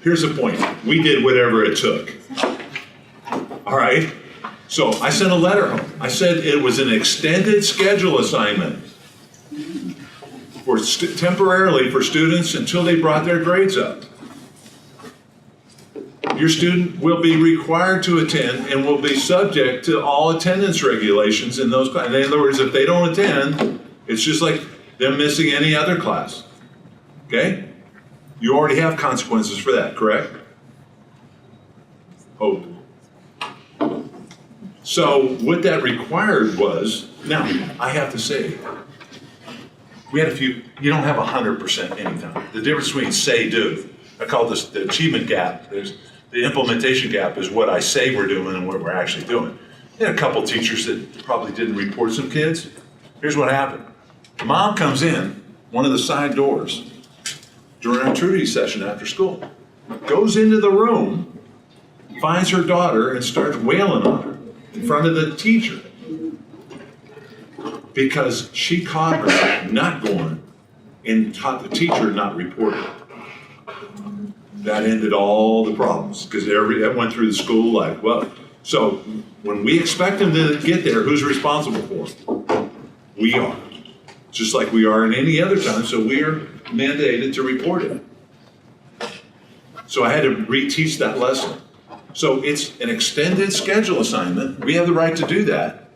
Here's the point. We did whatever it took. All right? So I sent a letter home. I said it was an extended schedule assignment for temporarily for students until they brought their grades up. Your student will be required to attend and will be subject to all attendance regulations in those classes. In other words, if they don't attend, it's just like them missing any other class. Okay? You already have consequences for that, correct? Hope. So what that required was, now I have to say, we had a few, you don't have 100% anytime. The difference between say, do. I call this the achievement gap. There's the implementation gap is what I say we're doing and what we're actually doing. We had a couple teachers that probably didn't report some kids. Here's what happened. The mom comes in one of the side doors during our tutoring session after school, goes into the room, finds her daughter and starts wailing on her in front of the teacher because she caught her not going and taught the teacher not reporting. That ended all the problems because that went through the school like, well, so when we expect them to get there, who's responsible for them? We are. Just like we are in any other time, so we are mandated to report it. So I had to reteach that lesson. So it's an extended schedule assignment. We have the right to do that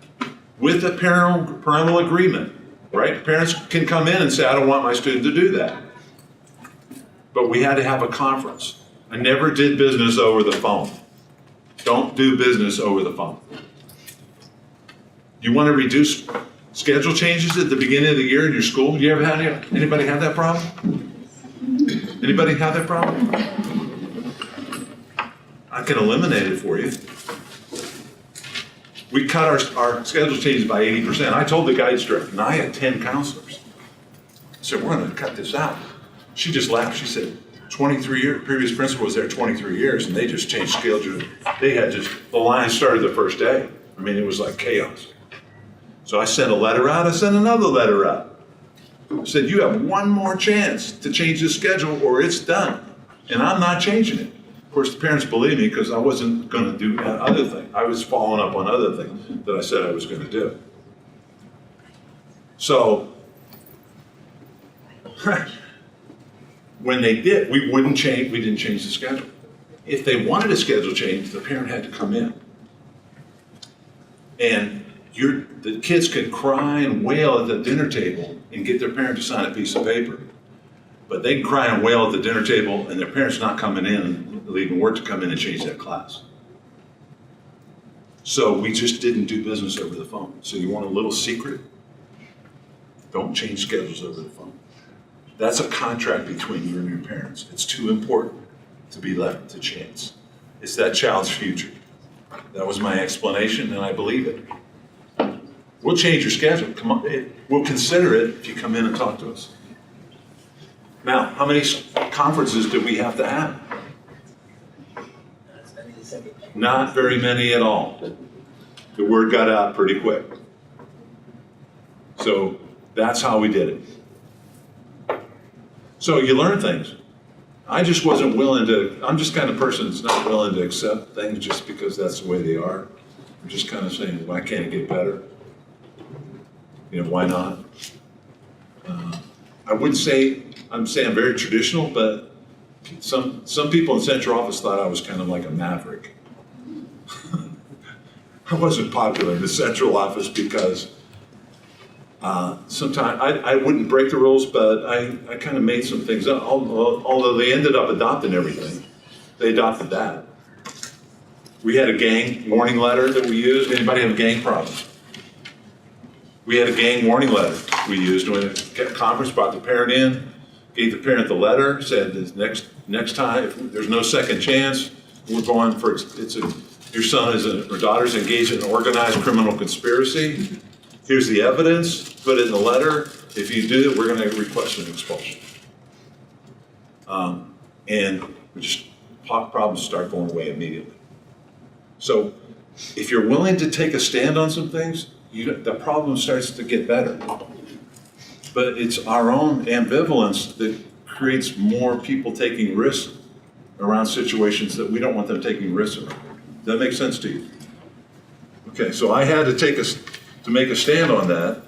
with a parental agreement, right? Parents can come in and say, I don't want my student to do that. But we had to have a conference. I never did business over the phone. Don't do business over the phone. You want to reduce schedule changes at the beginning of the year in your school? You ever had anybody have that problem? Anybody have that problem? I can eliminate it for you. We cut our schedule changes by 80%. I told the guidance director, and I had 10 counselors. I said, we're going to cut this out. She just laughed. She said, 23 years, previous principal was there 23 years, and they just changed schedule. They had just, the line started the first day. I mean, it was like chaos. So I sent a letter out, I sent another letter out. I said, you have one more chance to change the schedule or it's done. And I'm not changing it. Of course, the parents believed me because I wasn't going to do that other thing. I was following up on other things that I said I was going to do. So, when they did, we didn't change the schedule. If they wanted a schedule change, the parent had to come in. And the kids could cry and wail at the dinner table and get their parent to sign a piece of paper. But they can cry and wail at the dinner table and their parents not coming in, leaving work to come in and change that class. So we just didn't do business over the phone. So you want a little secret? Don't change schedules over the phone. That's a contract between you and your parents. It's too important to be left to chance. It's that child's future. That was my explanation, and I believe it. We'll change your schedule. Come on, we'll consider it if you come in and talk to us. Now, how many conferences do we have to have? Not very many at all. The word got out pretty quick. So that's how we did it. So you learn things. I just wasn't willing to, I'm just kind of person that's not willing to accept things just because that's the way they are. I'm just kind of saying, why can't it get better? You know, why not? I wouldn't say, I'm saying very traditional, but some people in central office thought I was kind of like a maverick. I wasn't popular in the central office because sometimes I wouldn't break the rules, but I kind of made some things up. Although they ended up adopting everything, they adopted that. We had a gang warning letter that we used. Anybody have a gang problem? We had a gang warning letter we used when the conference brought the parent in, gave the parent the letter, said next time, if there's no second chance, we're going for, your son or daughter's engaged in an organized criminal conspiracy. Here's the evidence, put it in the letter. If you do it, we're going to request an expulsion. And problems start going away immediately. So if you're willing to take a stand on some things, the problem starts to get better. But it's our own ambivalence that creates more people taking risks around situations that we don't want them taking risks around. Does that make sense to you? Okay, so I had to make a stand on that.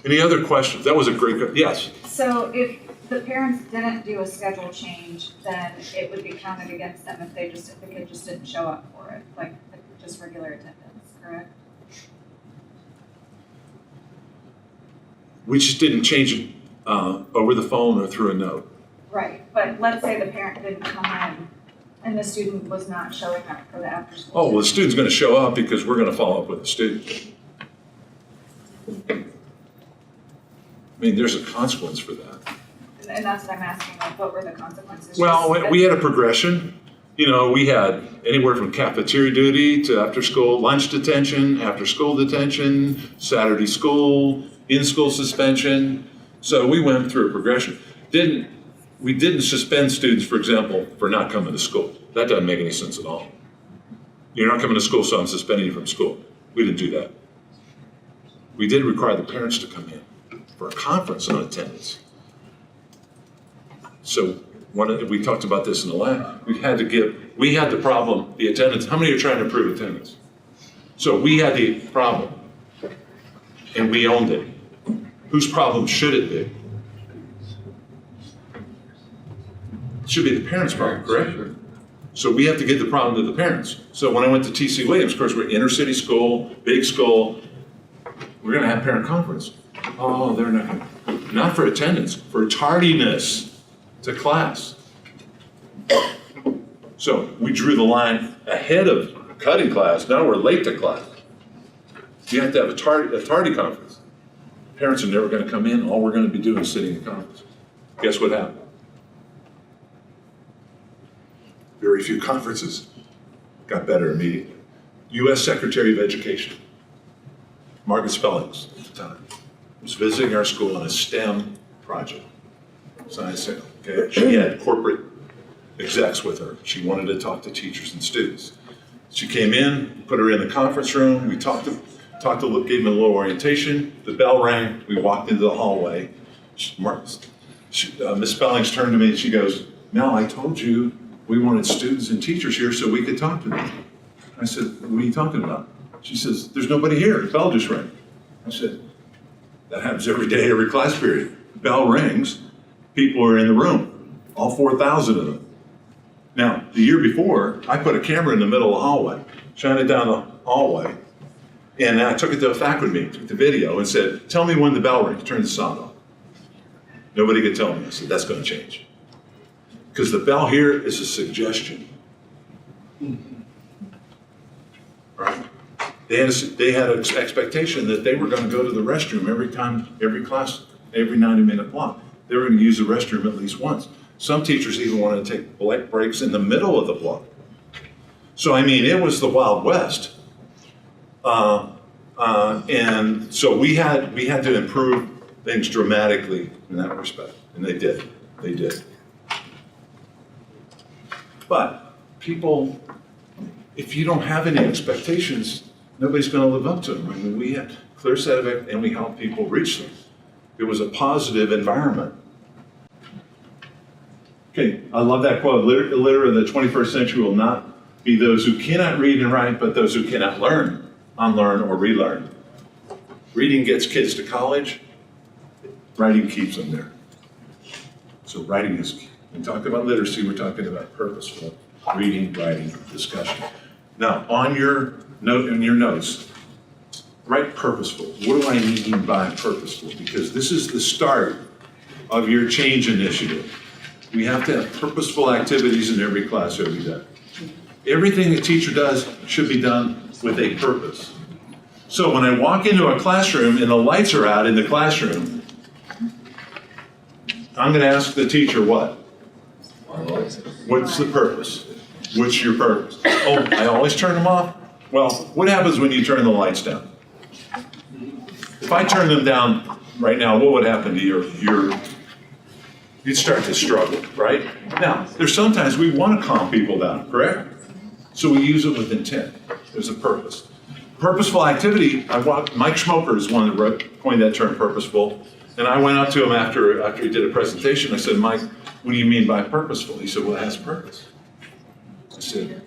Any other questions? That was a great, yes? So if the parents didn't do a schedule change, then it would be counted against them if the kid just didn't show up for it, like just regular attendance, correct? We just didn't change it over the phone or through a note. Right, but let's say the parent didn't come in and the student was not showing up for the after school. Oh, well, the student's gonna show up because we're gonna follow up with the student. I mean, there's a consequence for that. And that's what I'm asking, like, what were the consequences? Well, we had a progression. You know, we had anywhere from cafeteria duty to after-school lunch detention, after-school detention, Saturday school, in-school suspension. So we went through a progression. We didn't suspend students, for example, for not coming to school. That doesn't make any sense at all. You're not coming to school, so I'm suspending you from school. We didn't do that. We did require the parents to come in for a conference on attendance. So we talked about this in the lab. We had the problem, the attendance. How many are trying to improve attendance? So we had the problem, and we owned it. Whose problem should it be? It should be the parents' problem, correct? So we have to get the problem to the parents. So when I went to T.C. Williams, of course, we're inner city school, big school. We're going to have parent conference. Oh, they're not for attendance, for tardiness to class. So we drew the line ahead of cutting class. Now we're late to class. You have to have a tardy conference. Parents are never going to come in. All we're going to be doing is sitting in conference. Guess what happened? Very few conferences got better immediately. U.S. Secretary of Education, Margaret Spellings at the time, was visiting our school on a STEM project. Science, okay? She had corporate execs with her. She wanted to talk to teachers and students. She came in, put her in the conference room. We gave them a little orientation. The bell rang. We walked into the hallway. Miss Spellings turned to me and she goes, "Mel, I told you we wanted students and teachers here so we could talk to them." I said, "What are you talking about?" She says, "There's nobody here. The bell just rang." I said, "That happens every day, every class period. The bell rings, people are in the room, all 4,000 of them." Now, the year before, I put a camera in the middle of the hallway, shined it down the hallway, and I took it to a faculty meeting, took the video, and said, "Tell me when the bell rings, turn the sound off." Nobody could tell me. I said, "That's going to change." Because the bell here is a suggestion. Right? They had an expectation that they were going to go to the restroom every class, every 90-minute block. They were going to use the restroom at least once. Some teachers even wanted to take breaks in the middle of the block. So, I mean, it was the Wild West. And so we had to improve things dramatically in that respect. And they did. They did. But people, if you don't have any expectations, nobody's going to live up to them. I mean, we had a clear set of it, and we helped people reach them. It was a positive environment. Okay, I love that quote. Illiterate in the 21st century will not be those who cannot read and write, but those who cannot learn, unlearn, or relearn. Reading gets kids to college. Writing keeps them there. So writing is key. When we talk about literacy, we're talking about purposeful reading, writing, discussion. Now, on your note, in your notes, write purposeful. What do I mean by purposeful? Because this is the start of your change initiative. We have to have purposeful activities in every class every day. Everything a teacher does should be done with a purpose. So when I walk into a classroom and the lights are out in the classroom, I'm going to ask the teacher what? What's the purpose? What's your purpose? Oh, I always turn them off? Well, what happens when you turn the lights down? If I turn them down right now, what would happen to you'd start to struggle, right? Now, there's sometimes we want to calm people down, correct? So we use it with intent. There's a purpose. Purposeful activity, Mike Schmoker is one that coined that term, purposeful. And I went up to him after he did a presentation. I said, "Mike, What do you mean by purposeful? He said, well, it has purpose. I said,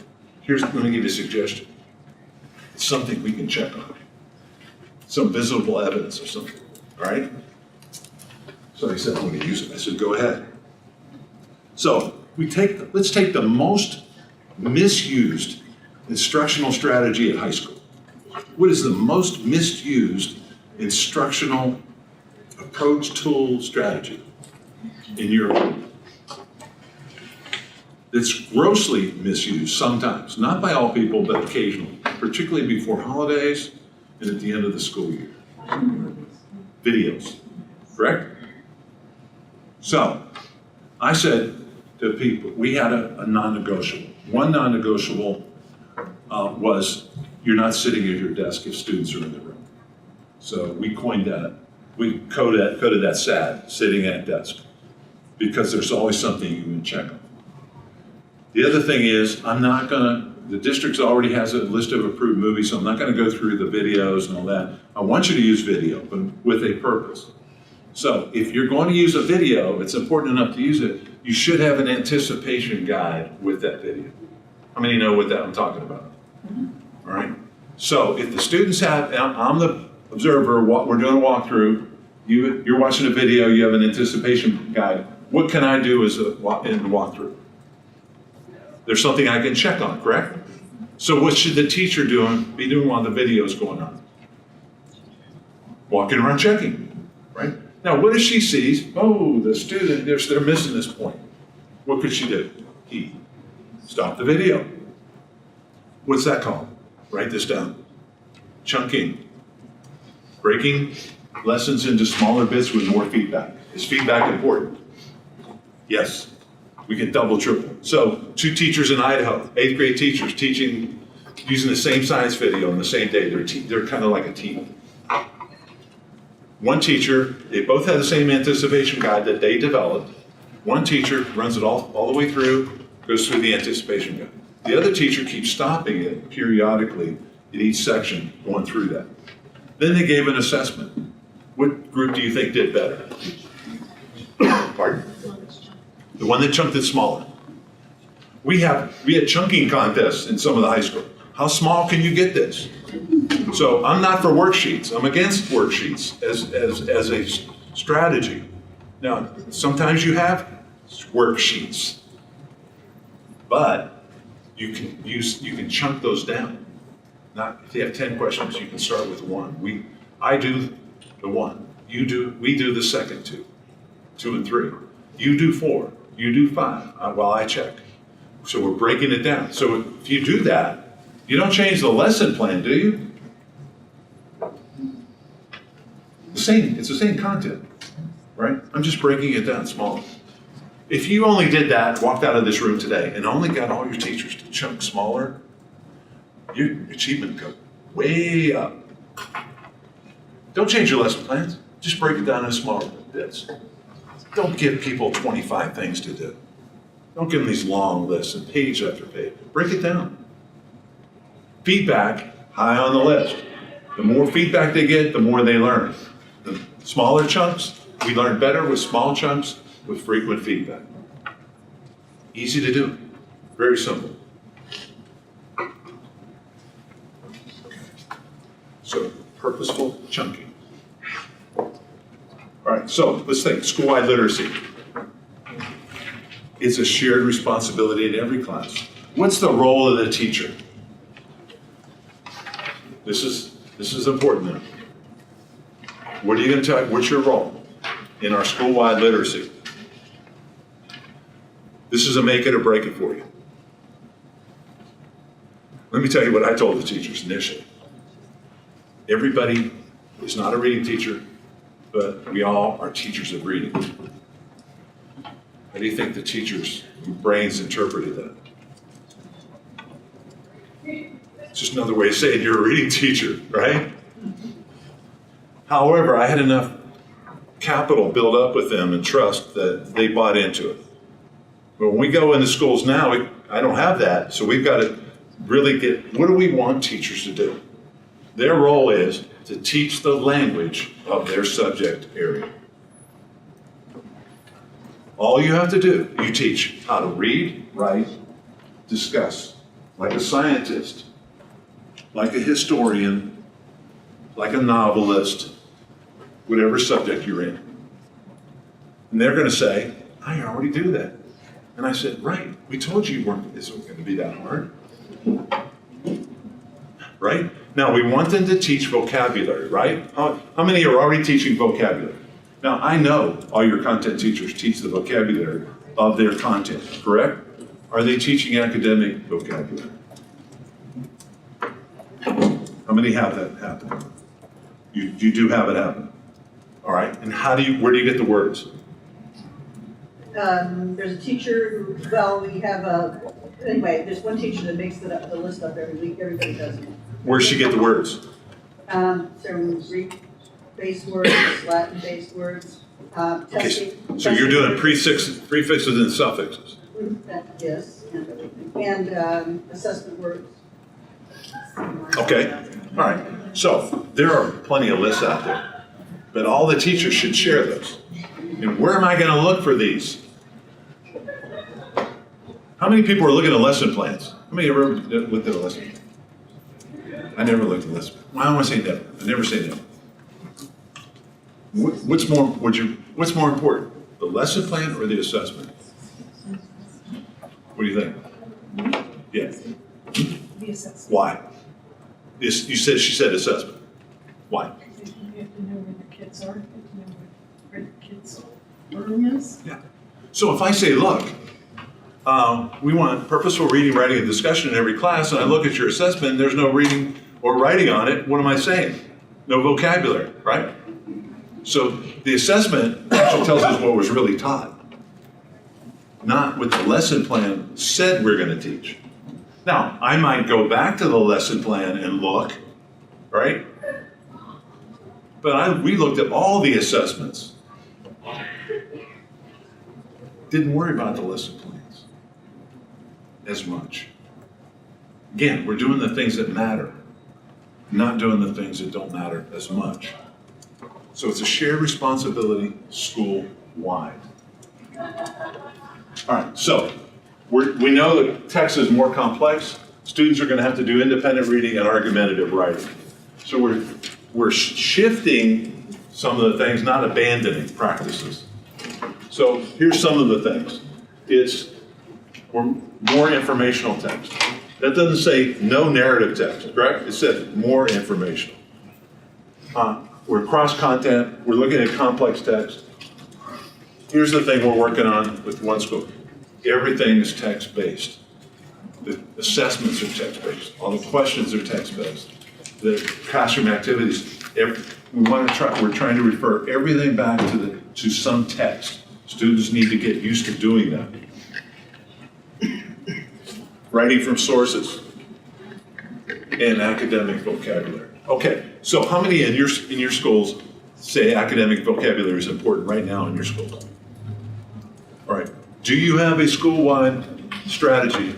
let me give you a suggestion. It's something we can check on. Some visible evidence or something, all right? So he said, I'm going to use it. I said, go ahead. So let's take the most misused instructional strategy at high school. What is the most misused instructional approach, tool, strategy in your opinion? It's grossly misused sometimes, not by all people, but occasionally, particularly before holidays and at the end of the school year. Videos, correct? So, I said to people, we had a non-negotiable. One non-negotiable was you're not sitting at your desk if students are in the room. So we coined that. We coded that SAD, sitting at desk, because there's always something you can check on. The other thing is, the district already has a list of approved movies, so I'm not gonna go through the videos and all that. I want you to use video, but with a purpose. So if you're going to use a video, it's important enough to use it, you should have an anticipation guide with that video. How many know what that I'm talking about? All right? So if the students have, I'm the observer, we're doing a walkthrough, you're watching a video, you have an anticipation guide, what can I do in the walkthrough? There's something I can check on, correct? So what should the teacher be doing while the video is going on? Walking around checking, right? Now, what if she sees, oh, the student, they're missing this point. What could she do? Stop the video. What's that called? Write this down. Chunking. Breaking lessons into smaller bits with more feedback. Is feedback important? Yes. We can double, triple. So 2 teachers in Idaho, 8th grade teachers teaching, using the same science video on the same day. They're kind of like a team. One teacher, they both had the same anticipation guide that they developed. One teacher runs it all the way through, goes through the anticipation guide. The other teacher keeps stopping it periodically in each section, going through that. Then they gave an assessment. What group do you think did better? Pardon? The one that chunked it smaller. We had chunking contests in some of the high school. How small can you get this? So I'm not for worksheets. I'm against worksheets as a strategy. Now, sometimes you have worksheets, but you can chunk those down. Not if you have 10 questions, you can start with 1. I do the 1. We do the second 2 and 3. You do 4. You do 5 while I check. So we're breaking it down. So if you do that, you don't change the lesson plan, do you? It's the same content, right? I'm just breaking it down smaller. If you only did that, walked out of this room today, and only got all your teachers to chunk smaller, your achievement would go way up. Don't change your lesson plans. Just break it down into smaller bits. Don't give people 25 things to do. Don't give them these long lists and page after page. Break it down. Feedback, high on the list. The more feedback they get, the more they learn. The smaller chunks, we learn better with small chunks with frequent feedback. Easy to do. Very simple. So, purposeful chunking. All right, so let's think, school-wide literacy. It's a shared responsibility in every class. What's the role of the teacher? This is important now. What are you going to tell? What's your role in our school-wide literacy? This is a make it or break it for you. Let me tell you what I told the teachers initially. Everybody is not a reading teacher, but we all are teachers of reading. How do you think the teachers' brains interpreted that? It's just another way of saying you're a reading teacher, right? However, I had enough capital built up with them and trust that they bought into it. But when we go into schools now, I don't have that, so we've got to really what do we want teachers to do? Their role is to teach the language of their subject area. All you have to do, you teach how to read, write, discuss, like a scientist, like a historian, like a novelist, whatever subject you're in. And they're going to say, I already do that. And I said, right, we told you this wasn't going to be that hard. Right? Now, we want them to teach vocabulary, right? How many are already teaching vocabulary? Now, I know all your content teachers teach the vocabulary of their content, correct? Are they teaching academic vocabulary? How many have that happen? You do have it happen. All right, and where do you get the words? There's a teacher who, anyway, there's one teacher that makes the list up every week, everybody does it. Where's she get the words? So Greek-based words, Latin-based words, testing. So you're doing prefixes and suffixes. Yes, and assessment words. Okay, all right. So there are plenty of lists out there, but all the teachers should share those. And where am I going to look for these? How many people are looking at lesson plans? How many ever looked at a lesson plan? I never looked at a lesson plan. Well, I don't want to say never. I never say never. What's more important, the lesson plan or the assessment? What do you think? Yeah. The assessment. Why? She said assessment. Why? You have to know where the kids are, you have to know where the kids' learning is. Yeah. So if I say, look, we want purposeful reading, writing, and discussion in every class, and I look at your assessment and there's no reading or writing on it, what am I saying? No vocabulary, right? So the assessment actually tells us what was really taught, not what the lesson plan said we're going to teach. Now, I might go back to the lesson plan and look, right? But we looked at all the assessments. Didn't worry about the lesson plans as much. Again, we're doing the things that matter, not doing the things that don't matter as much. So it's a shared responsibility school-wide. All right, so we know that text is more complex. Students are going to have to do independent reading and argumentative writing. So we're shifting some of the things, not abandoning practices. So here's some of the things. We're more informational text. That doesn't say no narrative text, correct? It says more informational. We're cross-content. We're looking at complex text. Here's the thing we're working on with one school. Everything is text-based. The assessments are text-based. All the questions are text-based. The classroom activities, we're trying to refer everything back to some text. Students need to get used to doing that. Writing from sources and academic vocabulary. Okay, so how many in your schools say academic vocabulary is important right now in your schools? All right. Do you have a school-wide strategy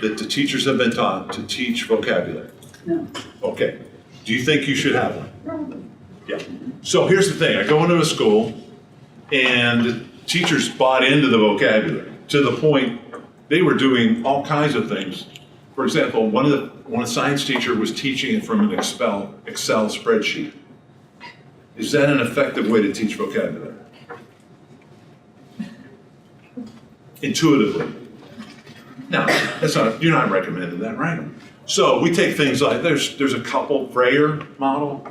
that the teachers have been taught to teach vocabulary? No. Okay. Do you think you should have one? Probably. Yeah. So here's the thing. I go into a school and teachers bought into the vocabulary to the point they were doing all kinds of things. For example, one science teacher was teaching it from an Excel spreadsheet. Is that an effective way to teach vocabulary? Intuitively. Now, you're not recommending that, right? So we take things like, there's a couple, Freyer model,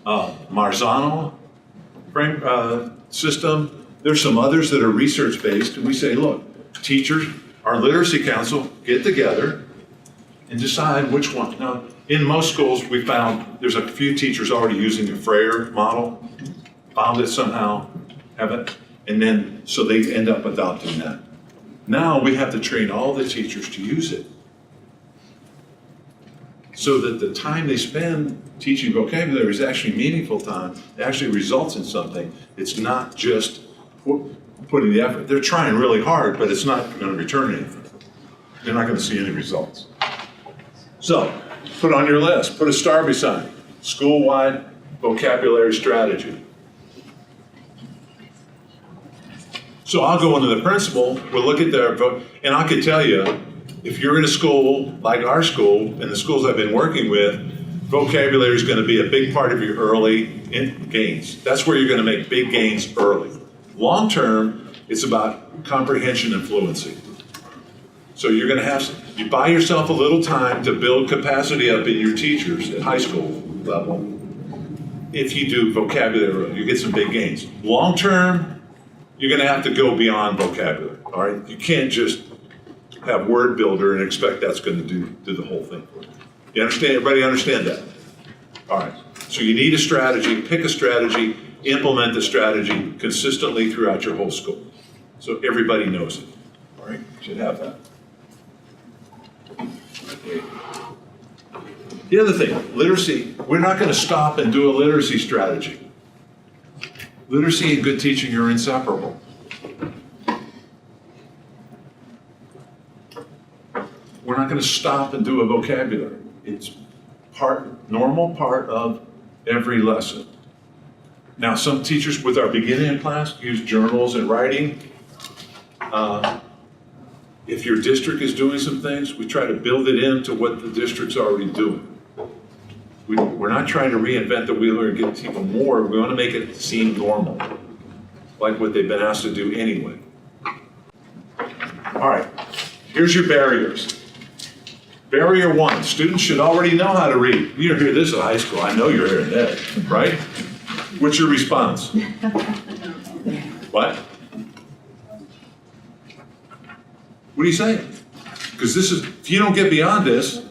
Marzano system. There's some others that are research-based, and we say, look, teachers, our literacy council, get together and decide which one. Now, in most schools, we found there's a few teachers already using the Freyer model, found it somehow, haven't, and then, so they end up adopting that. Now we have to train all the teachers to use it so that the time they spend teaching vocabulary is actually meaningful time. It actually results in something. It's not just putting the effort. They're trying really hard, but it's not going to return anything. They're not going to see any results. So, put on your list, put a star beside it. School-wide vocabulary strategy. So I'll go into the principal, we'll look at their, and I could tell you, if you're in a school like our school and the schools I've been working with, vocabulary is going to be a big part of your early gains. That's where you're going to make big gains early. Long term, it's about comprehension and fluency. So you're going to have, you buy yourself a little time to build capacity up in your teachers at high school level. If you do vocabulary, you get some big gains. Long term, you're going to have to go beyond vocabulary, all right? You can't just have word builder and expect that's going to do the whole thing for you. You understand? Everybody understand that? All right. So you need a strategy, pick a strategy, implement the strategy consistently throughout your whole school. So everybody knows it. All right? You should have that. The other thing, literacy, we're not going to stop and do a literacy strategy. Literacy and good teaching are inseparable. We're not going to stop and do a vocabulary. It's normal part of every lesson. Now, some teachers with our beginning class use journals and writing. If your district is doing some things, we try to build it into what the district's already doing. We're not trying to reinvent the wheel or get people more. We want to make it seem normal, like what they've been asked to do anyway. All right, here's your barriers. Barrier 1, students should already know how to read. You don't hear this in high school. I know you're hearing that, right? What's your response? What? What are you saying? Because this is, if you don't get beyond this,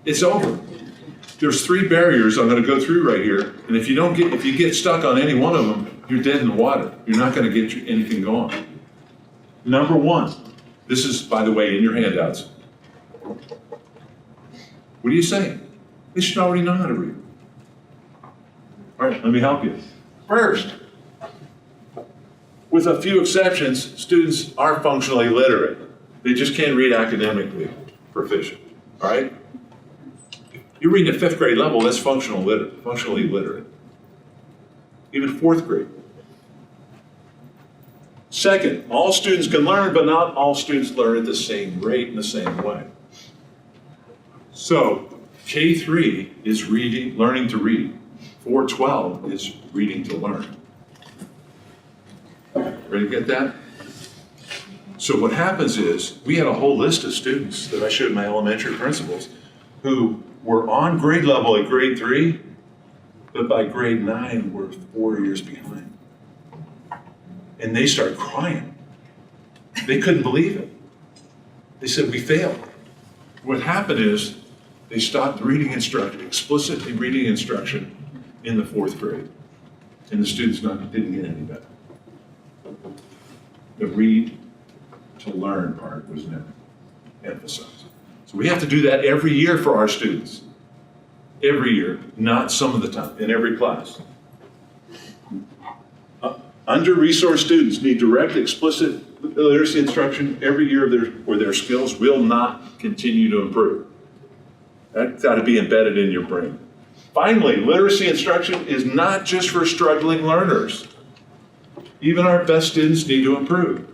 it's over. There's 3 barriers I'm going to go through right here, and if you get stuck on any one of them, you're dead in the water. You're not going to get anything going. Number 1, this is, by the way, in your handouts. What are you saying? They should already know how to read. All right, let me help you. First, with a few exceptions, students are functionally literate. They just can't read academically proficient, all right? You're reading at 5th grade level, that's functionally literate. Even 4th grade. Second, all students can learn, but not all students learn at the same rate in the same way. So, K3 is learning to read. 412 is reading to learn. Ready to get that? So what happens is, we had a whole list of students that I showed my elementary principals who were on grade level at grade 3, but by grade 9 were 4 years behind. And they started crying. They couldn't believe it. They said, we failed. What happened is, they stopped reading instruction, explicitly reading instruction in the 4th grade. And the students didn't get any better. The read to learn part was never emphasized. So we have to do that every year for our students. Every year, not some of the time, in every class. Under-resourced students need direct, explicit literacy instruction every year or their skills will not continue to improve. That's got to be embedded in your brain. Finally, literacy instruction is not just for struggling learners. Even our best students need to improve.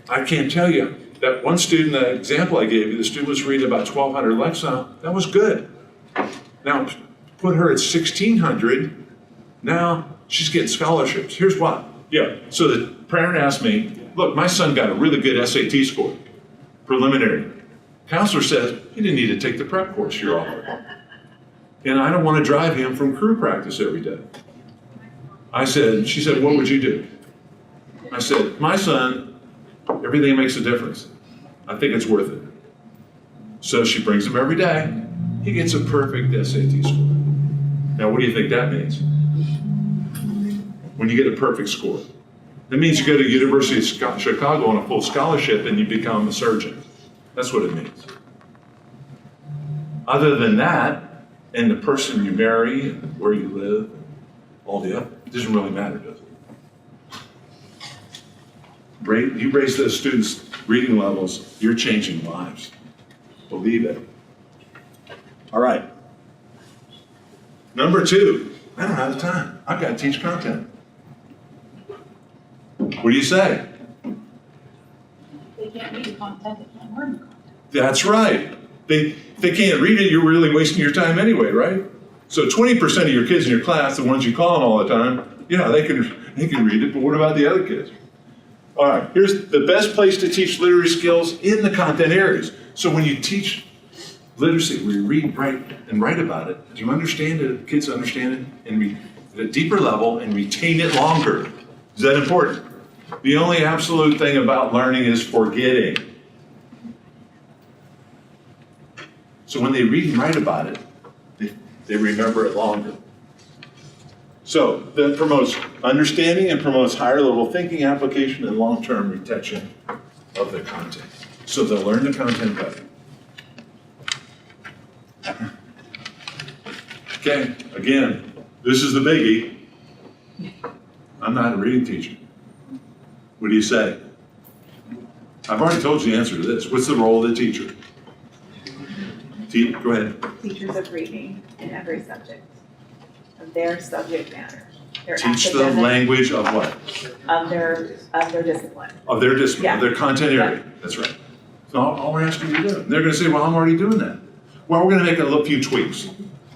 I can't tell you, that one student, that example I gave you, the student was reading about 1,200 lexile, that was good. Now, put her at 1,600, now she's getting scholarships. Here's why. Yeah, so the parent asked me, look, my son got a really good SAT score, preliminary. Counselor says, he didn't need to take the prep course you're offering. And I don't want to drive him from crew practice every day. She said, what would you do? I said, my son, everything makes a difference. I think it's worth it. So she brings him every day. He gets a perfect SAT score. Now, what do you think that means? When you get a perfect score. That means you go to University of Chicago on a full scholarship and you become a surgeon. That's what it means. Other than that, and the person you marry, and where you live, and all the other, it doesn't really matter, does it? You raise those students' reading levels, you're changing lives. Believe it. All right. Number 2, I don't have the time. I've got to teach content. What do you say? They can't read the content, they can't learn the content. That's right. If they can't read it, you're really wasting your time anyway, right? So 20% of your kids in your class, the ones you call on all the time, yeah, they can read it, but what about the other kids? All right, here's the best place to teach literacy skills in the content areas. So when you teach literacy, where you read, write, and write about it, do you understand it? Kids understand it and at a deeper level and retain it longer. Is that important? The only absolute thing about learning is forgetting. So when they read and write about it, they remember it longer. So that promotes understanding and promotes higher level thinking, application, and long-term retention of the content. So they'll learn the content better. Okay, again, this is the biggie. I'm not a reading teacher. What do you say? I've already told you the answer to this. What's the role of the teacher? Go ahead. Teachers of reading in every subject, of their subject matter. Their Teach the academic- language of what? Of their discipline. Of their discipline, Yeah. of their content area. That's right. So all we're asking you to do. They're going to say, well, I'm already doing that. Well, we're going to make a few tweaks.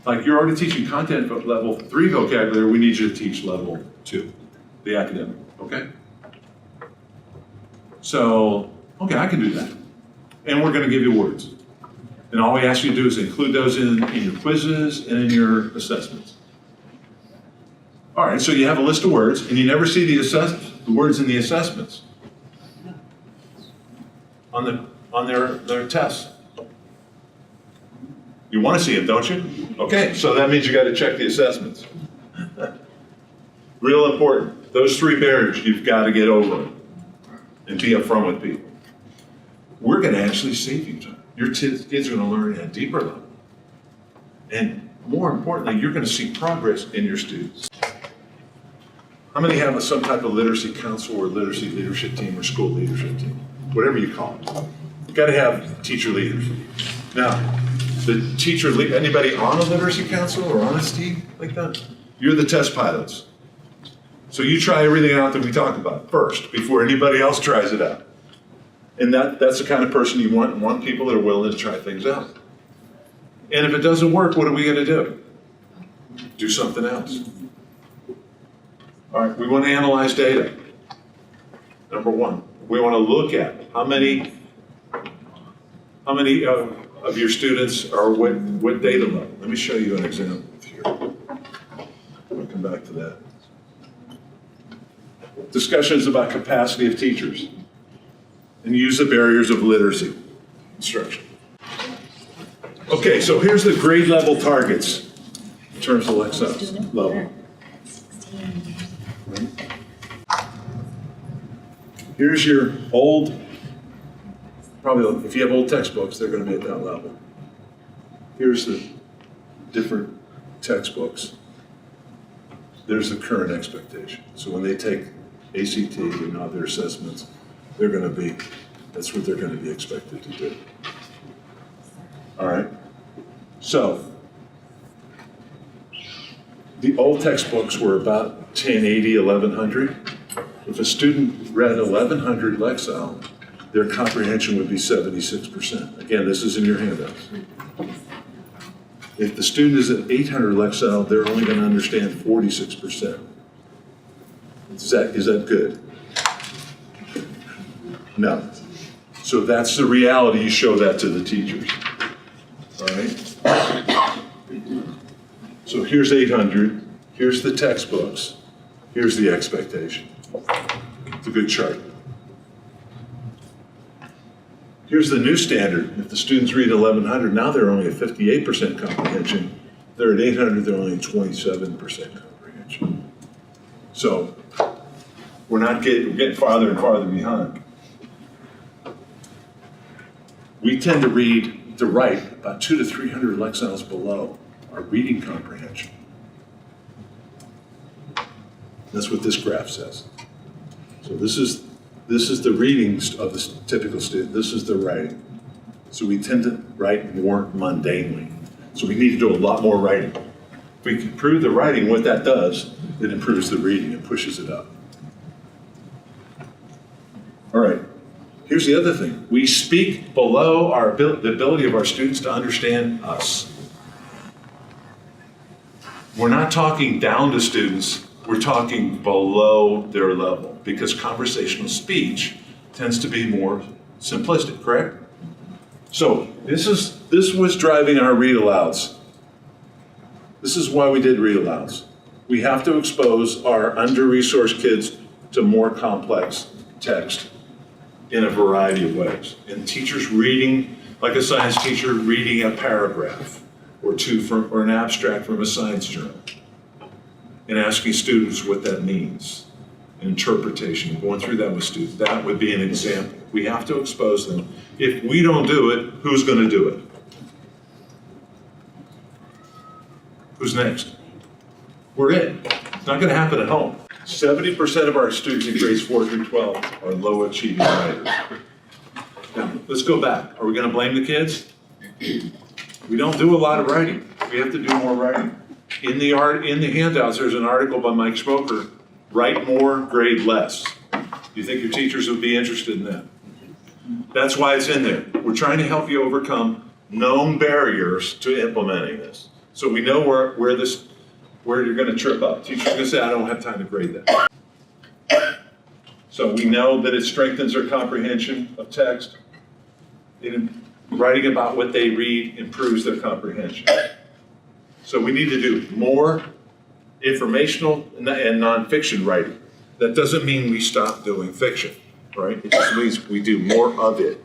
Like you're already teaching content level 3 vocabulary, we need you to teach level 2, the academic, okay? So, okay, I can do that. And we're going to give you words. And all we ask you to do is include those in your quizzes and in your assessments. All right, so you have a list of words, and you never see the words in the assessments on their tests. You want to see them, don't you? Okay, so that means you got to check the assessments. Real important. Those 3 barriers, you've got to get over them and be upfront with people. We're going to actually save you time. Your kids are going to learn at a deeper level. And more importantly, you're going to see progress in your students. How many have some type of literacy council or literacy leadership team or school leadership team? Whatever you call it. You've got to have teacher leaders. Now, the teacher, anybody on a literacy council or on a team like that? You're the test pilots. So you try everything out that we talk about first before anybody else tries it out. And that's the kind of person you want people that are willing to try things out. And if it doesn't work, what are we going to do? Do something else. All right, we want to analyze data. Number 1, we want to look at how many of your students are what data level. Let me show you an example here. We'll come back to that. Discussions about capacity of teachers and use the barriers of literacy instruction. Okay, so here's the grade level targets in terms of Lexos level. Here's your old, probably if you have old textbooks, they're going to be at that level. Here's the different textbooks. There's the current expectation. So when they take ACT and other assessments, that's what they're going to be expected to do. All right. So the old textbooks were about 1080, 1100. If a student read 1100 Lexile, their comprehension would be 76%. Again, this is in your handouts. If the student is at 800 Lexile, they're only going to understand 46%. Is that good? No. So that's the reality. You show that to the teachers. All right? So here's 800. Here's the textbooks. Here's the expectation. It's a good chart. Here's the new standard. If the students read 1100, now they're only at 58% comprehension. They're at 800, they're only at 27% comprehension. So we're getting farther and farther behind. We tend to write about 200 to 300 Lexiles below our reading comprehension. That's what this graph says. So this is the reading of the typical student. This is the writing. So we tend to write more mundanely. So we need to do a lot more writing. If we can improve the writing, what that does, it improves the reading and pushes it up. here's the other thing. We speak below the ability of our students to understand us. We're not talking down to students, we're talking below their level, because conversational speech tends to be more simplistic, correct? So this was driving our read alouds. This is why we did read alouds. We have to expose our under-resourced kids to more complex text in a variety of ways. And teachers reading, like a science teacher reading a paragraph or two or an abstract from a science journal, and asking students what that means, interpretation, going through that with students. That would be an example. We have to expose them. If we don't do it, who's going to do it? Who's next? We're it. It's not going to happen at home. 70% of our students in grades 4 through 12 are low achieving writers. Now, let's go back. Are we going to blame the kids? We don't do a lot of writing. We have to do more writing. In the handouts, there's an article by Mike Schmoker, Write More, Grade Less. Do you think your teachers would be interested in that? That's why it's in there. We're trying to help you overcome known barriers to implementing this. So we know where you're going to trip up. Teachers are going to say, I don't have time to grade that. So we know that it strengthens their comprehension of text. Writing about what they read improves their comprehension. So we need to do more informational and nonfiction writing. That doesn't mean we stop doing fiction, right? It just means we do more of it.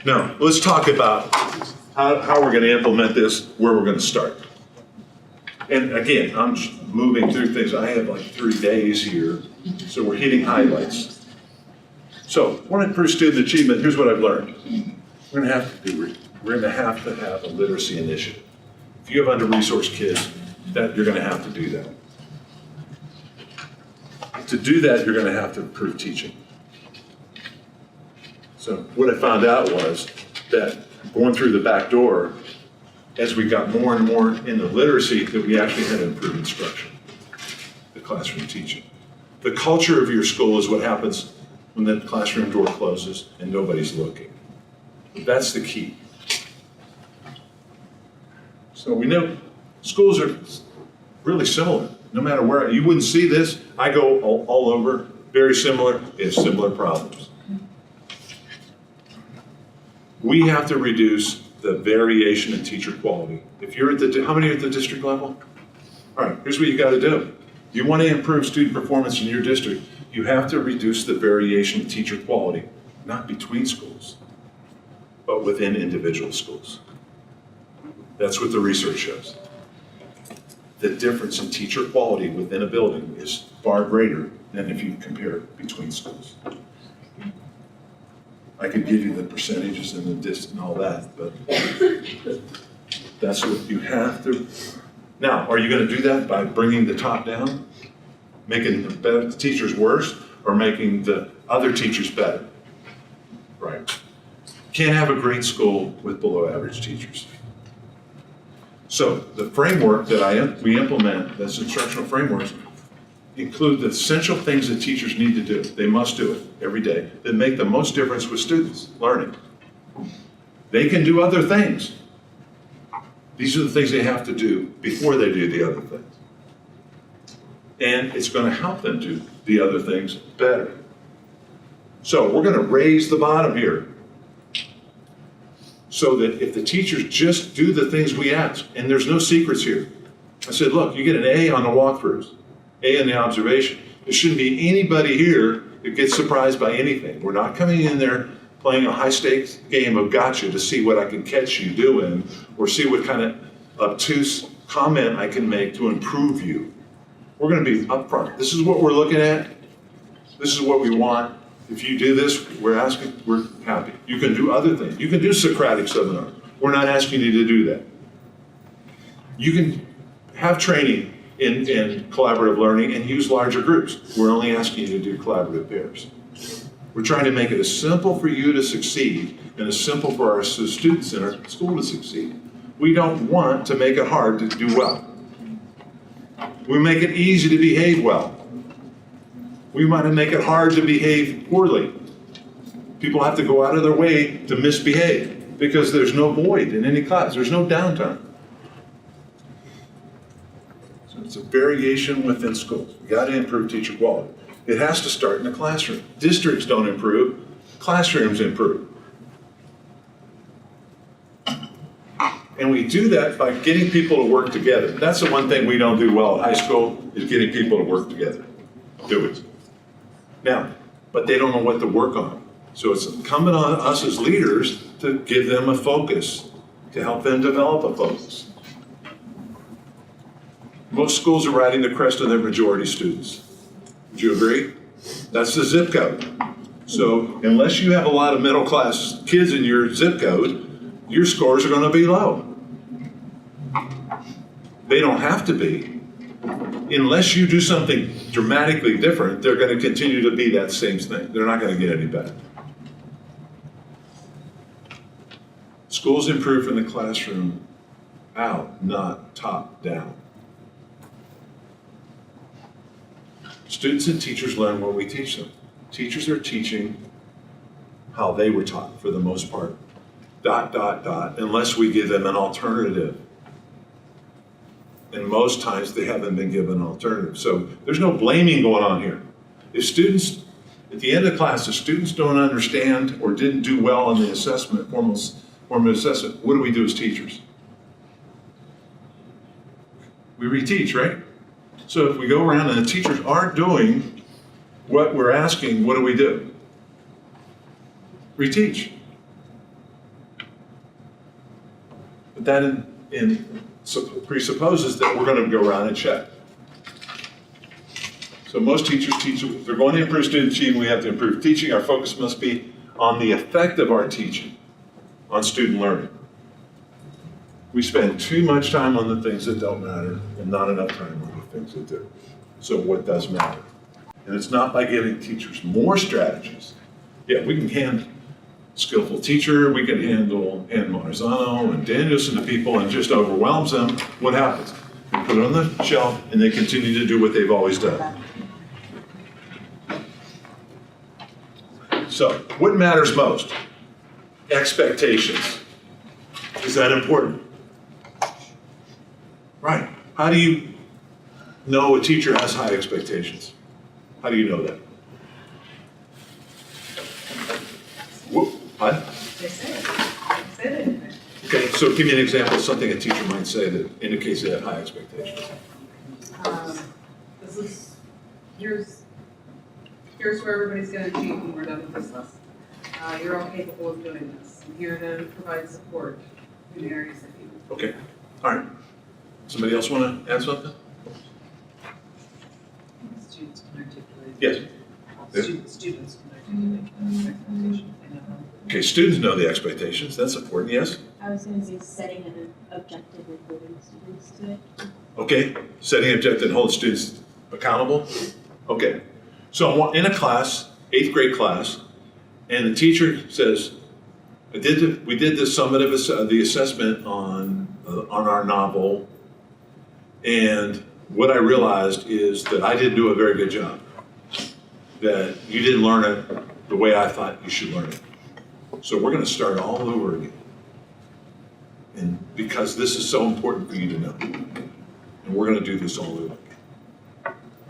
Now, let's talk about how we're going to implement this, where we're going to start. And again, I'm just moving through things. I have like 3 days here, so we're hitting highlights. So, want to improve student achievement, here's what I've learned. We're going to have to have a literacy initiative. If you have under-resourced kids, you're going to have to do that. To do that, you're going to have to improve teaching. So what I found out was that going through the back door, as we got more and more into literacy, that we actually had to improve instruction, the classroom teaching. The culture of your school is what happens when the classroom door closes and nobody's looking. That's the key. So we know schools are really similar, no matter where. You wouldn't see this. I go all over, very similar. It's similar problems. We have to reduce the variation in teacher quality. If you're at how many are at the district level? All right, here's what you got to do. You want to improve student performance in your district, you have to reduce the variation in teacher quality, not between schools, but within individual schools. That's what the research shows. The difference in teacher quality within a building is far greater than if you compare it between schools. I could give you the percentages and the distance and all that, but that's what you have to. Now, are you going to do that by bringing the top down, making the teachers worse, or making the other teachers better? Right. Can't have a great school with below average teachers. So the framework that we implement, that's instructional frameworks, include the essential things that teachers need to do. They must do it every day that make the most difference with students learning. They can do other things. These are the things they have to do before they do the other things. And it's going to help them do the other things better. So we're going to raise the bottom here so that if the teachers just do the things we ask, and there's no secrets here. I said, look, you get an A on the walkthroughs, A in the observation. There shouldn't be anybody here that gets surprised by anything. We're not coming in there playing a high stakes game of gotcha to see what I can catch you doing or see what kind of obtuse comment I can make to improve you. We're going to be upfront. This is what we're looking at. This is what we want. If you do this, we're happy. You can do other things. You can do Socratic seminars. We're not asking you to do that. You can have training in collaborative learning and use larger groups. We're only asking you to do collaborative pairs. We're trying to make it as simple for you to succeed and as simple for our students in our school to succeed. We don't want to make it hard to do well. We make it easy to behave well. We want to make it hard to behave poorly. People have to go out of their way to misbehave because there's no void in any class. There's no downtime. So it's a variation within schools. We got to improve teacher quality. It has to start in the classroom. Districts don't improve, classrooms improve. And we do that by getting people to work together. That's the one thing we don't do well at high school, is getting people to work together. Do it. Now, but they don't know what to work on. So it's incumbent on us as leaders to give them a focus, to help them develop a focus. Most schools are riding the crest of their majority students. Would you agree? That's the zip code. So unless you have a lot of middle class kids in your zip code, your scores are going to be low. They don't have to be. Unless you do something dramatically different, they're going to continue to be that same thing. They're not going to get any better. Schools improve from the classroom out, not top down. Students and teachers learn what we teach them. Teachers are teaching how they were taught for the most part. ... unless we give them an alternative. And most times they haven't been given an alternative. So there's no blaming going on here. If students, at the end of class, if students don't understand or didn't do well in the assessment, formative assessment, what do we do as teachers? We reteach, right? So if we go around and the teachers aren't doing what we're asking, what do? Reteach. But that presupposes that we're going to go around and check. So most teachers teach, if they're going to improve student achievement, we have to improve teaching. Our focus must be on the effect of our teaching on student learning. We spend too much time on the things that don't matter and not enough time on the things that do. So what does matter? And it's not by giving teachers more strategies. Yeah, we can hand skillful teacher, we can hand Marzano and Danielson to people and just overwhelms them. What happens? We put it on the shelf and they continue to do what they've always done. So, what matters most? Expectations. Is that important? Right. How do you know a teacher has high expectations? How do you know that? What? They say it. They say it. Okay, so give me an example of something a teacher might say that indicates they have high expectations. This is, here's where everybody's gonna achieve when we're done with this lesson. You're all capable of doing this. I'm here to provide support in the areas that you. Okay, all right. Somebody else want to add something? Students can articulate. Yes. Students can articulate expectations, they know. Okay, students know the expectations. That's important, yes? I was going to say setting an objective and holding students to it. Okay, setting an objective and hold students accountable. Okay, so in a class, 8th grade class, and the teacher says, we did this summative the assessment on our novel, and what I realized is that I didn't do a very good job. That you didn't learn it the way I thought you should learn it. So we're going to start all over again. And because this is so important for you to know. And we're going to do this all over again.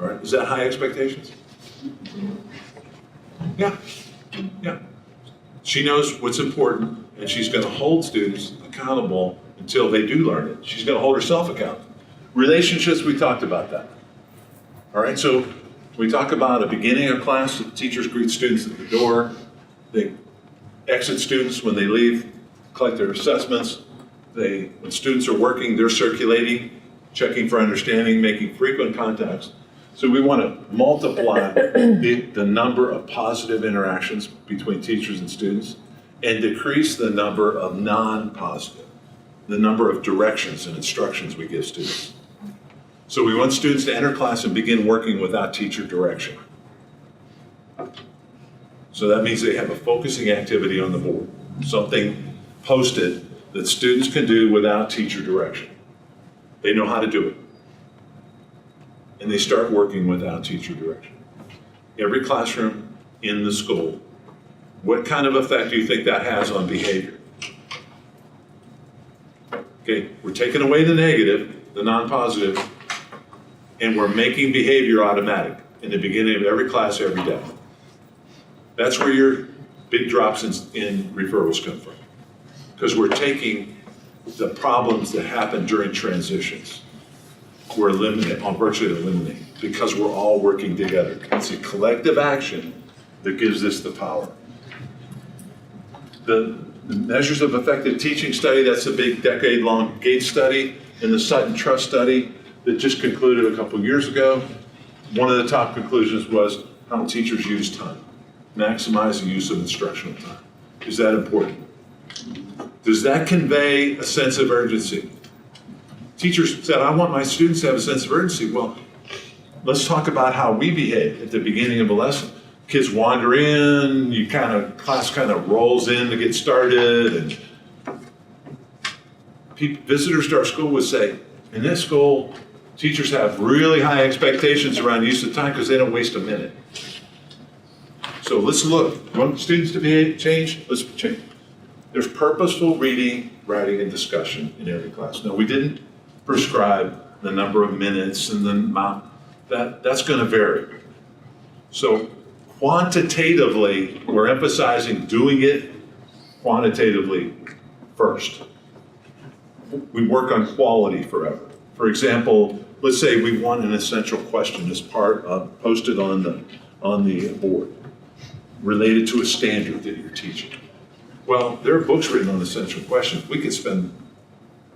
All right, is that high expectations? Yeah, yeah. She knows what's important, and she's going to hold students accountable until they do learn it. She's going to hold herself accountable. Relationships, we talked about that. All right, so we talk about a beginning of class, the teachers greet students at the door. They exit students when they leave, collect their assessments. When students are working, they're circulating, checking for understanding, making frequent contacts. So we want to multiply the number of positive interactions between teachers and students and decrease the number of non-positive, the number of directions and instructions we give students. So we want students to enter class and begin working without teacher direction. So that means they have a focusing activity on the board, something posted that students can do without teacher direction. They know how to do it. And they start working without teacher direction. Every classroom in the school What kind of effect do you think that has on behavior? Okay, we're taking away the negative, the non-positive, and we're making behavior automatic in the beginning of every class, every day. That's where your big drops in referrals come from. Because we're taking the problems that happen during transitions. We're virtually eliminating, because we're all working together. It's a collective action that gives us the power. The measures of effective teaching study, that's a big decade-long Gates study, and the Sutton Trust study that just concluded a couple years ago. One of the top conclusions was how teachers use time. Maximize the use of instructional time. Is that important? Does that convey a sense of urgency? Teachers said, I want my students to have a sense of urgency. Well, let's talk about how we behave at the beginning of a lesson. Kids wander in, class kind of rolls in to get started, and visitors to our school would say, in this school, teachers have really high expectations around use of time because they don't waste a minute. So let's look. Want students to change? Let's change. There's purposeful reading, writing, and discussion in every class. Now, we didn't prescribe the number of minutes and the amount. That's going to vary. So quantitatively, we're emphasizing doing it quantitatively first. We work on quality forever. For example, let's say we want an essential question as part of posted on the board related to a standard that you're teaching. Well, there are books written on essential questions. We could spend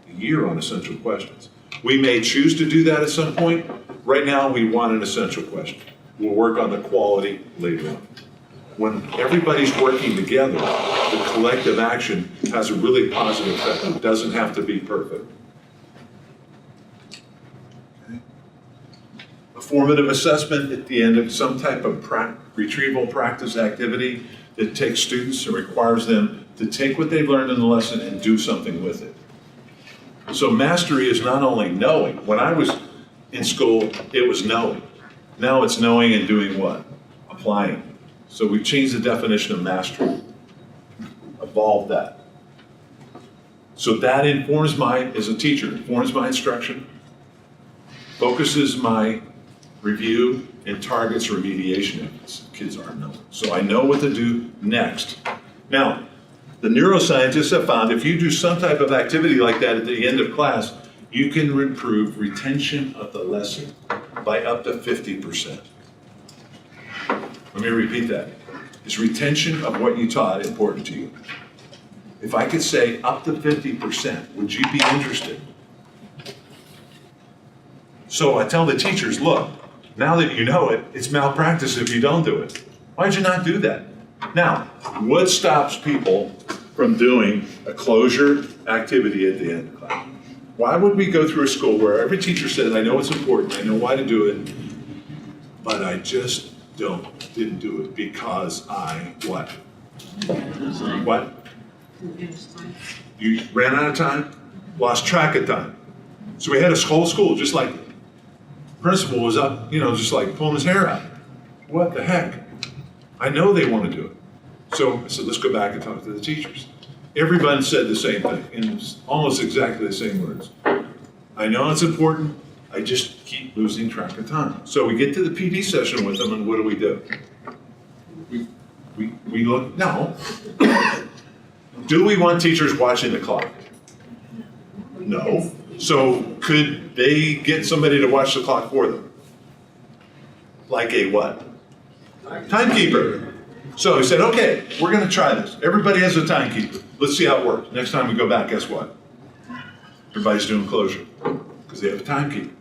a year on essential questions. We may choose to do that at some point. Right now, we want an essential question. We'll work on the quality later on. When everybody's working together, the collective action has a really positive effect. It doesn't have to be perfect. Okay. A formative assessment at the end of some type of retrieval practice activity that takes students and requires them to take what they've learned in the lesson and do something with it. So mastery is not only knowing. When I was in school, it was knowing. Now it's knowing and doing what? Applying. So we've changed the definition of mastery, evolved that. So that informs as a teacher, informs my instruction, focuses my review, and targets remediation efforts. Kids aren't knowing. So I know what to do next. Now, the neuroscientists have found if you do some type of activity like that at the end of class, you can improve retention of the lesson by up to 50%. Let me repeat that. Is retention of what you taught important to you? If I could say up to 50%, would you be interested? So I tell the teachers, look, now that you know it, it's malpractice if you don't do it. Why'd you not do that? Now, what stops people from doing a closure activity at the end of class? Why would we go through a school where every teacher says, I know it's important, I know why to do it, but I just didn't do it because I what? What? You ran out of time? Lost track of time. So we had a whole school, just like principal was up, just like pulling his hair out. What the heck? I know they want to do it. So I said, let's go back and talk to the teachers. Everyone said the same thing in almost exactly the same words. I know it's important, I just keep losing track of time. So we get to the PD session with them, and what do? We look, no. Do we want teachers watching the clock? No. So could they get somebody to watch the clock for them? Like a what? Timekeeper. So he said, okay, we're going to try this. Everybody has a timekeeper. Let's see how it works. Next time we go back, guess what? Everybody's doing closure because they have a timekeeper.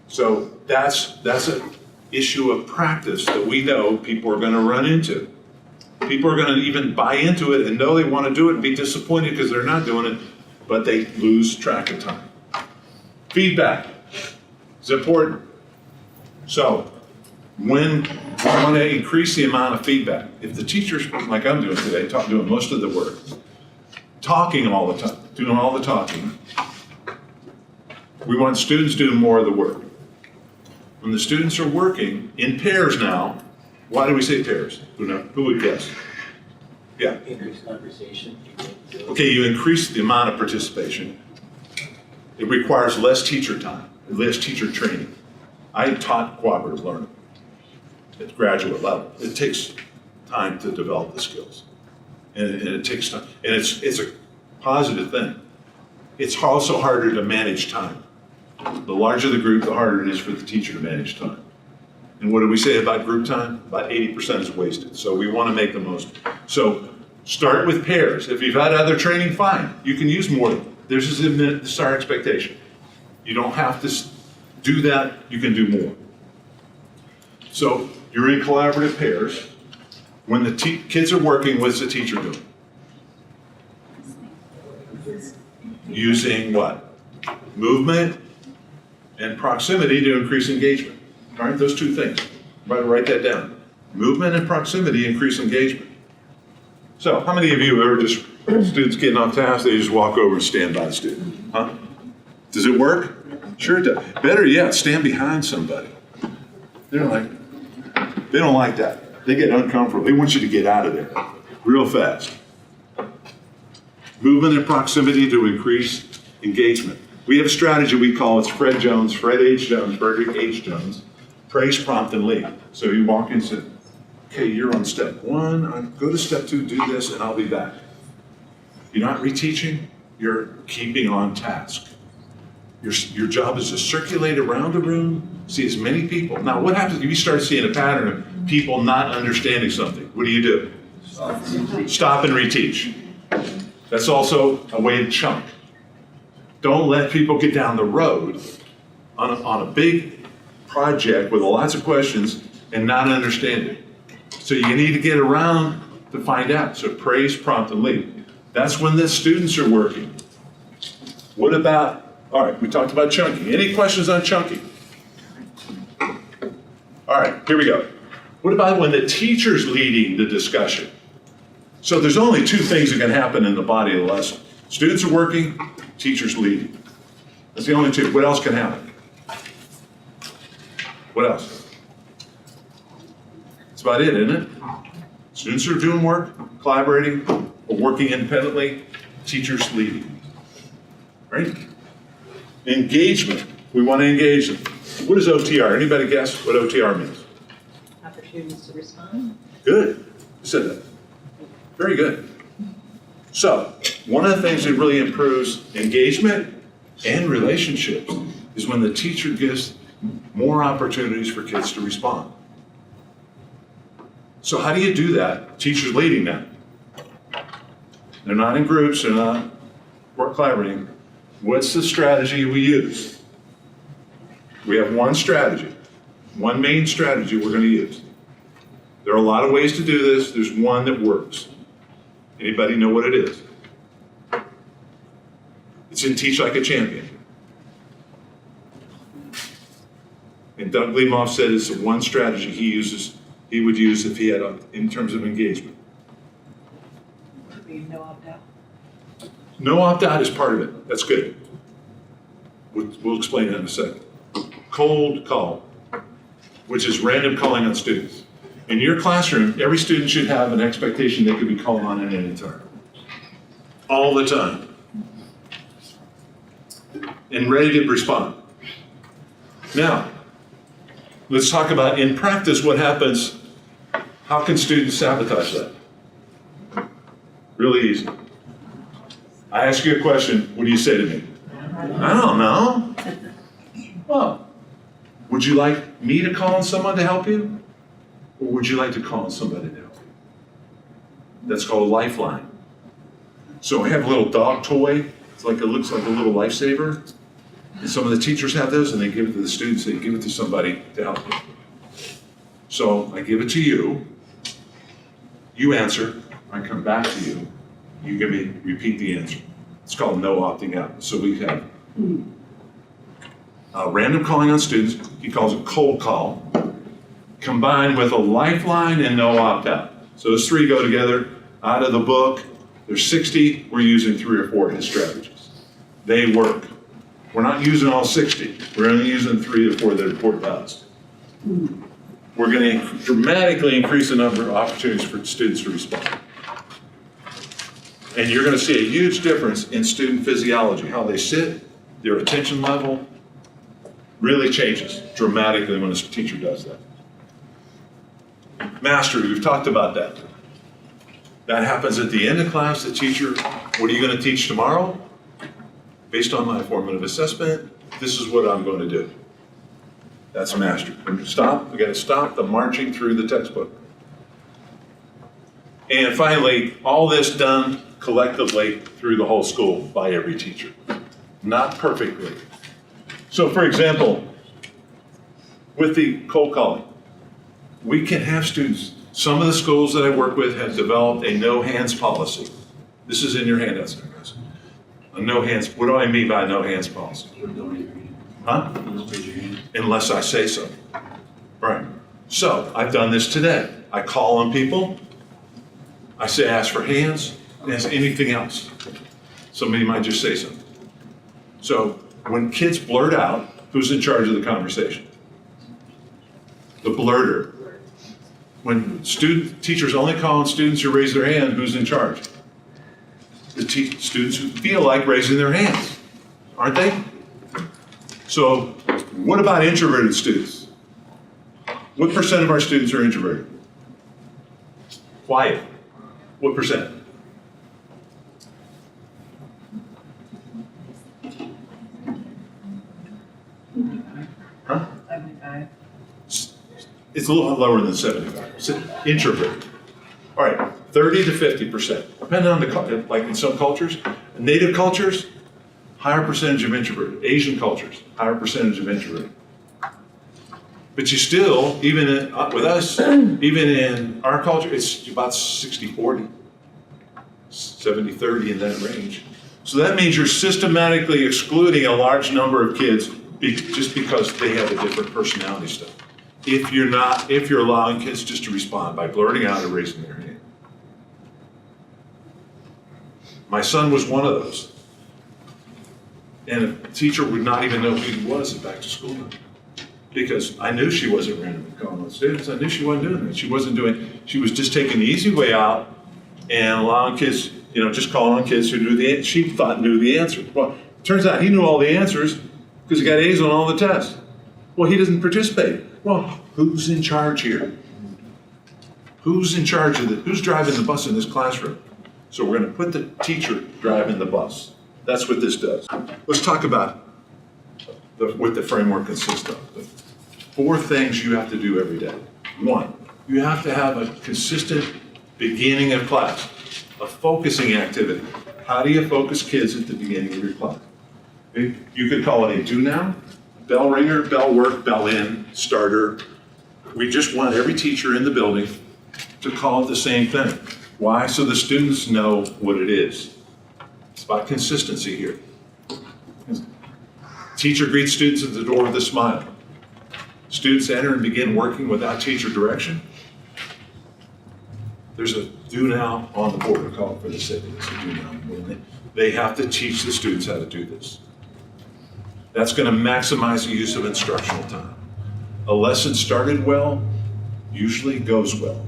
So that's an issue of practice that we know people are going to run into. People are going to even buy into it and know they want to do it and be disappointed because they're not doing it, but they lose track of time. Feedback is important. So when we want to increase the amount of feedback, if the teachers, like I'm doing today, doing most of the work, talking all the time, doing all the talking, we want students doing more of the work. When the students are working in pairs now, Why do we say pairs? Who would guess? Yeah. Increase conversation. Okay, you increase the amount of participation. It requires less teacher time, less teacher training. I taught cooperative learning at graduate level. It takes time to develop the skills. And it takes time. And it's a positive thing. It's also harder to manage time. The larger the group, the harder it is for the teacher to manage time. And what do we say about group time? About 80% is wasted. So we want to make the most. So start with pairs. If you've had other training, fine. You can use more. This is our expectation. You don't have to do that. You can do more. So you're in collaborative pairs. When the kids are working, what's the teacher doing? Using what? Movement and proximity to increase engagement. All right, those two things. Write that down. Movement and proximity increase engagement. So how many of you ever just, students getting off task, they just walk over and stand by the student? Huh? Does it work? Sure it does. Better yet, stand behind somebody. They don't like that. They get uncomfortable. They want you to get out of there real fast. Movement and proximity to increase engagement. We have a strategy we call it's Fred H. Jones, Frederick H. Jones, praise, prompt, and lead. So you walk in and say, okay, you're on step one, go to step two, do this, and I'll be back. You're not reteaching, you're keeping on task. Your job is to circulate around the room, see as many people. Now, what happens if you start seeing a pattern of people not understanding something? What do? Stop and reteach. That's also a way to chunk. Don't let people get down the road on a big project with lots of questions and not understand it. So you need to get around to find out. So praise, prompt, and lead. That's when the students are working. What about, all right, we talked about chunking. Any questions on chunking? All right, here we go. What about when the teacher's leading the discussion? So there's only two things that can happen in the body of the lesson. Students are working, teachers leading. That's the only two. What else can happen? What else? That's about it, isn't it? Students are doing work, collaborating, or working independently, teachers leading. Right? Engagement. We want to engage them. What is OTR? Anybody guess what OTR means? Opportunities to respond. Good. You said that. Very good. So, one of the things that really improves engagement and relationships is when the teacher gives more opportunities for kids to respond. So how do you do that? Teachers leading that. They're not in groups, they're not collaborating. What's the strategy we use? We have one strategy, one main strategy we're going to use. There are a lot of ways to do this. There's one that works. Anybody know what it is? It's in Teach Like a Champion. And Doug Lemoff said it's the one strategy he would use if he had in terms of engagement. Would be no opt-out. No opt-out is part of it. That's good. We'll explain that in a second. Cold call, which is random calling on students. In your classroom, every student should have an expectation they could be called on at any time. All the time. And ready to respond. Now, let's talk about in practice what happens. How can students sabotage that? Really easy. I ask you a question, what do you say to me? I don't know. Well, would you like me to call on someone to help you? Or would you like to call on somebody to help you? That's called a lifeline. So I have a little dog toy. It looks like a little lifesaver. And some of the teachers have those and they give it to the students. They give it to somebody to help them. So I give it to you. You answer. I come back to you. You give me, repeat the answer. It's called no opting out. So we have random calling on students. He calls it cold call, combined with a lifeline and no opt-out. So those three go together. Out of the book, there's 60. We're using 3 or 4 of his strategies. They work. We're not using all 60. We're only using 3 or 4 that are important to us. we're going to dramatically increase the number of opportunities for students to respond. And you're going to see a huge difference in student physiology, how they sit, their attention level really changes dramatically when a teacher does that. Mastery, we've talked about that. That happens at the end of class. The teacher, what are you going to teach tomorrow? Based on my formative assessment, this is what I'm going to do. That's mastery. We got to stop the marching through the textbook. And finally, all this done collectively through the whole school by every teacher. Not perfectly. So for example, with the cold calling, we can have students, some of the schools that I work with have developed a no hands policy. This is in your handouts, guys. A no hands, what do I mean by no hands policy? Huh? Unless I say so. Right. So I've done this today. I call on people. I say ask for hands, ask anything else. Somebody might just say something. So when kids blurt out, who's in charge of the conversation? The blurter. When teachers only call on students who raise their hand, who's in charge? The students who feel like raising their hands, aren't they? So what about introverted students? What percent of our students are introverted? Quiet. What percent? Huh? 75. It's a little lower than 75. It's introvert. All right, 30 to 50%. Depending on the, like in some cultures, native cultures, higher percentage of introverted. Asian cultures, higher percentage of introverted. But you still, even with us, even in our culture, it's about 60-40, 70-30 in that range. So that means you're systematically excluding a large number of kids just because they have a different personality style. If you're allowing kids just to respond by blurting out or raising their hand. My son was one of those. And a teacher would not even know who he was at back to school time. Because I knew she wasn't randomly calling on students. I knew she wasn't doing that. She was just taking the easy way out and allowing kids, just calling on kids who she thought knew the answer. Well, it turns out he knew all the answers because he got A's on all the tests. Well, he doesn't participate. Well, who's in charge here? Who's in charge of who's driving the bus in this classroom? So we're going to put the teacher driving the bus. That's what this does. Let's talk about what the framework consists of. The 4 things you have to do every day. 1, you have to have a consistent beginning of class, a focusing activity. How do you focus kids at the beginning of your class? You could call it a do now, bell ringer, bell work, bell in, starter. We just want every teacher in the building to call it the same thing. Why? So the students know what it is. It's about consistency here. Teacher greets students at the door with a smile. Students enter and begin working without teacher direction. There's a do now on the board. We call it for the city. It's a do now. They have to teach the students how to do this. That's going to maximize the use of instructional time. A lesson started well usually goes well.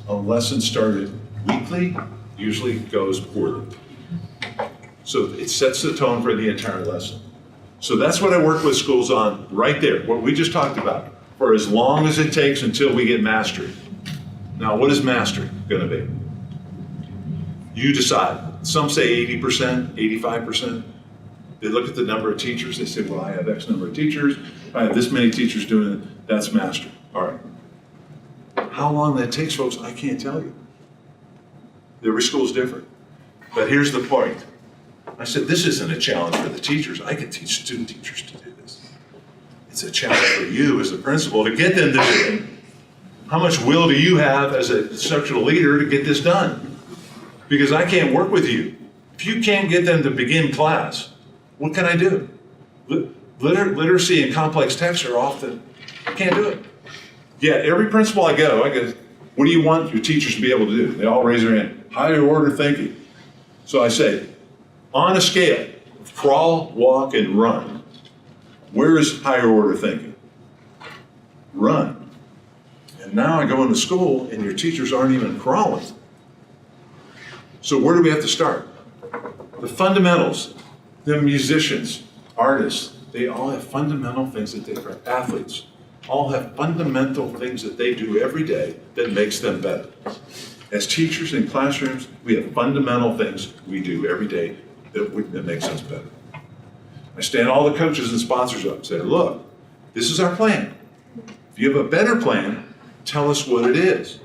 A lesson started weakly usually goes poorly. So it sets the tone for the entire lesson. So that's what I work with schools on right there, what we just talked about, for as long as it takes until we get mastery. Now, what is mastery going to be? You decide. Some say 80%, 85%. They look at the number of teachers, they say, well, I have X number of teachers, I have this many teachers doing it, that's mastery. All right. How long that takes, folks, I can't tell you. Every school is different. But here's the point. I said, this isn't a challenge for the teachers. I can teach student teachers to do this. It's a challenge for you as a principal to get them to do it. How much will do you have as an instructional leader to get this done? Because I can't work with you. If you can't get them to begin class, what can I do? Literacy and complex text are I can't do it. Yeah, every principal I go, what do you want your teachers to be able to do? They all raise their hand. Higher order thinking. So I say, on a scale of crawl, walk, and run, where is higher order thinking? Run. And now I go into school and your teachers aren't even crawling. So where do we have to start? The fundamentals, the musicians, artists, they all have fundamental things that they, athletes, all have fundamental things that they do every day that makes them better. As teachers in classrooms, we have fundamental things we do every day that makes us better. I stand all the coaches and sponsors up and say, look, this is our plan. If you have a better plan, tell us what it is.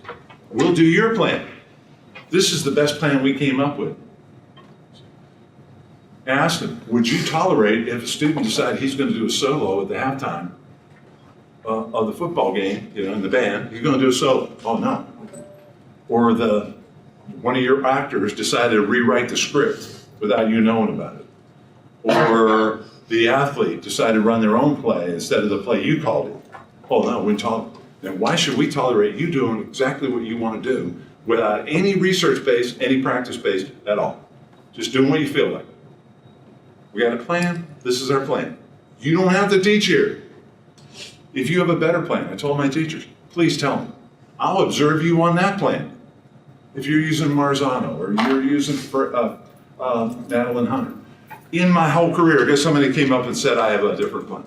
We'll do your plan. This is the best plan we came up with. Ask them, would you tolerate if a student decided he's going to do a solo at the halftime of the football game, in the band, he's going to do a solo? Oh, no. Or one of your actors decided to rewrite the script without you knowing about it. Or the athlete decided to run their own play instead of the play you called it. Oh, no, we tolerate. Then why should we tolerate you doing exactly what you want to do without any research base, any practice base at all? Just doing what you feel like. We got a plan. This is our plan. You don't have to teach here. If you have a better plan, I told my teachers, please tell me. I'll observe you on that plan. If you're using Marzano or you're using Madeline Hunter. In my whole career, I guess somebody came up and said I have a different plan.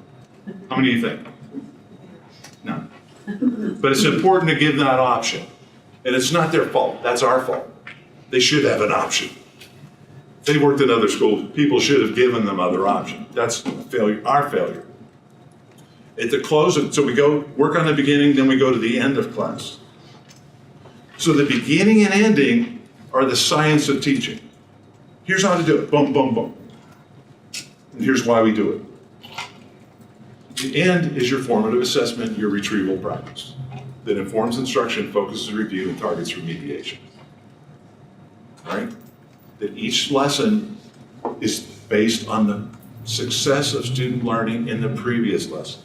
How many do you think? No. But it's important to give that option. And it's not their fault. That's our fault. They should have an option. They worked in other schools. People should have given them other options. That's failure, our failure. At the close of, so we go work on the beginning, then we go to the end of class. So the beginning and ending are the science of teaching. Here's how to do it. Boom, boom, boom. And here's why we do it. The end is your formative assessment, your retrieval practice that informs instruction, focuses review, and targets remediation. All right? That each lesson is based on the success of student learning in the previous lesson.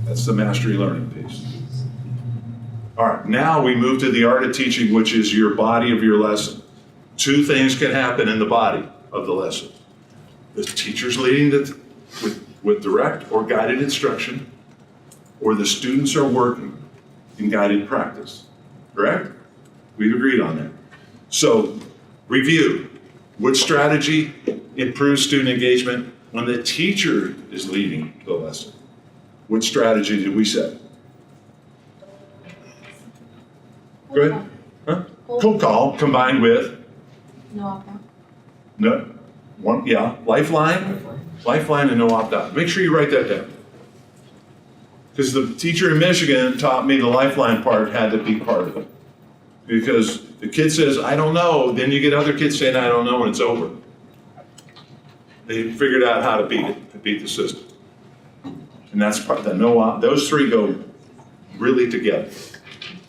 That's the mastery learning piece. All right, now we move to the art of teaching, which is your body of your lesson. Two things can happen in the body of the lesson. The teacher's leading with direct or guided instruction, or the students are working in guided practice, correct? We've agreed on that. So, review. Which strategy improves student engagement when the teacher is leading the lesson? Which strategy did we set? Good? Huh? Cold call combined with? No opt-out. No. One, yeah, lifeline and no opt-out. Make sure you write that down. Because the teacher in Michigan taught me the lifeline part had to be part of it. Because the kid says, I don't know, then you get other kids saying, I don't know, and it's over. They figured out how to beat it, to beat the system. And that's part, those three go really together.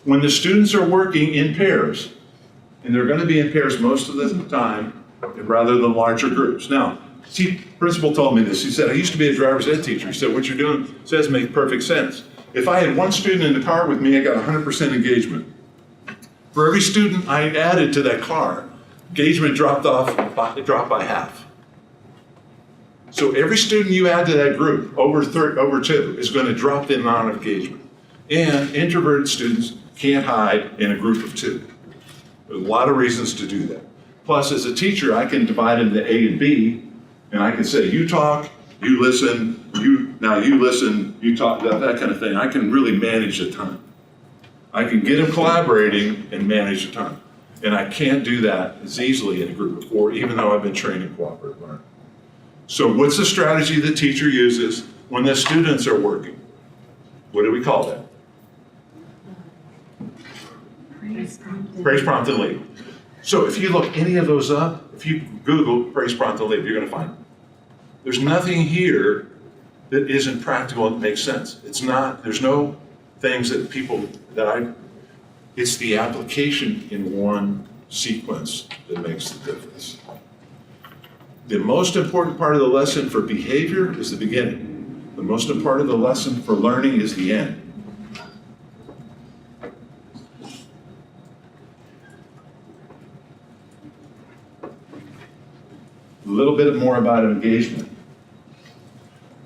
When the students are working in pairs, and they're going to be in pairs most of the time, rather than larger groups. Now, principal told me this. He said, I used to be a driver's ed teacher. He said, what you're doing says makes perfect sense. If I had one student in the car with me, I got 100% engagement. For every student I added to that car, engagement dropped by half. So every student you add to that group, over two, is going to drop the amount of engagement. And introverted students can't hide in a group of two. There's a lot of reasons to do that. Plus, as a teacher, I can divide into A and B, and I can say, you talk, you listen, you listen, you talk, that kind of thing. I can really manage the time. I can get them collaborating and manage the time. And I can't do that as easily in a group of four, even though I've been trained in cooperative learning. So what's the strategy the teacher uses when the students are working? What do we call that? Praise, prompt, and lead. So if you look any of those up, if you Google praise, prompt, and lead, you're going to find them. There's nothing here that isn't practical and makes sense. It's not, there's no things that it's the application in one sequence that makes the difference. The most important part of the lesson for behavior is the beginning. The most important part of the lesson for learning is the end. A little bit more about engagement.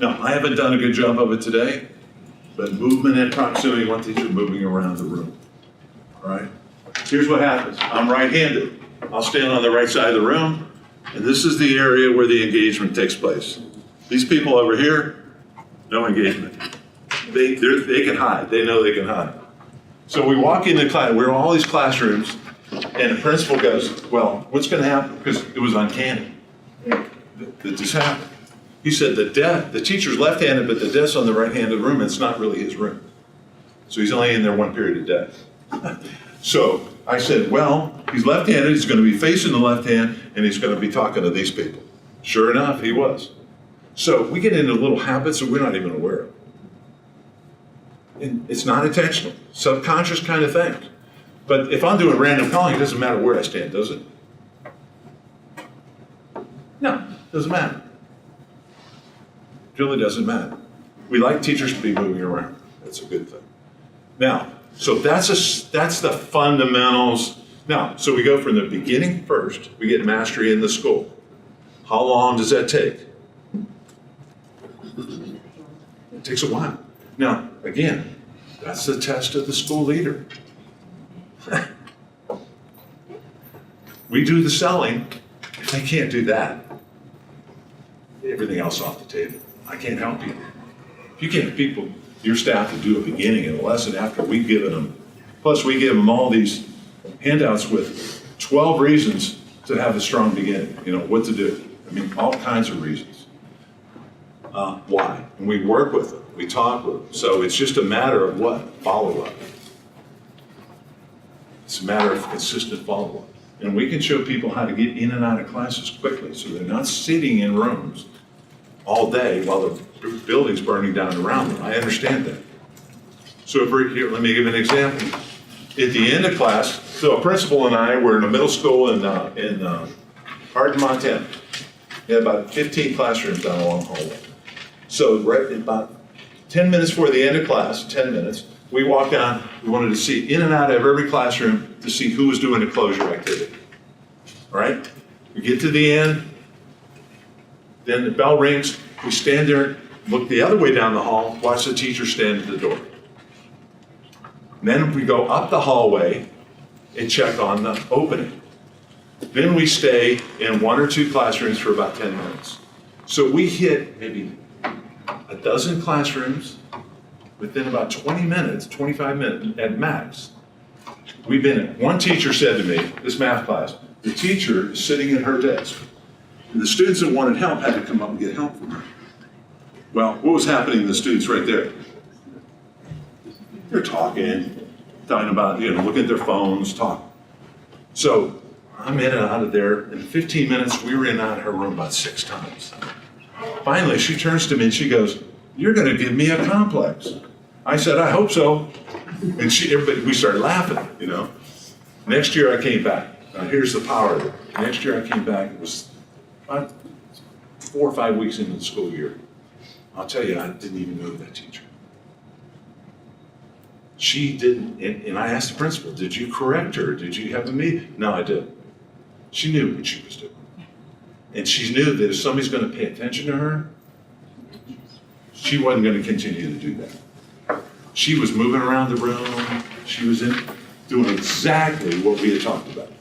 Now, I haven't done a good job of it today, But movement and proximity, one teacher moving around the room, all right? Here's what happens. I'm right-handed. I'll stand on the right side of the room, and this is the area where the engagement takes place. These people over here, no engagement. They can hide. They know they can hide. So we walk into class, we're in all these classrooms, and the principal goes, well, what's gonna happen? Because it was uncanny that this happened. He said the teacher's left-handed, but the desk's on the right hand of the room, and it's not really his room. So he's only in there one period a day. So I said, well, he's left-handed, he's gonna be facing the left hand, and he's gonna be talking to these people. Sure enough, he was. So we get into little habits that we're not even aware of. And it's not intentional, subconscious kind of thing. But if I'm doing random calling, it doesn't matter where I stand, does it? No, it doesn't matter. It really doesn't matter. We like teachers to be moving around. That's a good thing. Now, so that's the fundamentals. Now, so we go from the beginning first. We get mastery in the school. How long does that take? It takes a while. Now, again, that's the test of the school leader. We do the selling. If they can't do that, everything else off the table. I can't help you. If you can't get your staff to do a beginning and a lesson after we've given them, plus we give them all these handouts with 12 reasons to have a strong beginning, what to do. I mean, all kinds of reasons. Why? And we work with them, we talk with them. So it's just a matter of what? Follow-up. It's a matter of consistent follow-up. And we can show people how to get in and out of classes quickly so they're not sitting in rooms all day while the building's burning down around them. I understand that. So here, let me give an example. At the end of class, so a principal and I were in a middle school in Hardin, Montana. We had about 15 classrooms down a long hallway. So right about 10 minutes before the end of class, 10 minutes, we walked down, we wanted to see in and out of every classroom to see who was doing a closure activity. All right? We get to the end, then the bell rings, we stand there, look the other way down the hall, watch the teacher stand at the door. And then we go up the hallway and check on the opening. Then we stay in one or two classrooms for about 10 minutes. So we hit maybe a dozen classrooms within about 20 minutes, 25 minutes at max. We've been in. One teacher said to me, this math class, the teacher is sitting at her desk. And the students that wanted help had to come up and get help from her. Well, what was happening to the students right there? They're talking about, looking at their phones, talking. So I'm in and out of there. In 15 minutes, we were in and out of her room about 6 times. Finally, she turns to me and she goes, "You're going to give me a complex." I said, "I hope so." And we started laughing, Next year I came back. Now here's the power of it. Next year I came back, it was about 4 or 5 weeks into the school year. I'll tell you, I didn't even know that teacher. She didn't, and I asked the principal, "Did you correct her? Did you have a meeting?" No, I didn't. She knew what she was doing. And she knew that if somebody's going to pay attention to her, she wasn't going to continue to do that. She was moving around the room. She was doing exactly what we had talked about.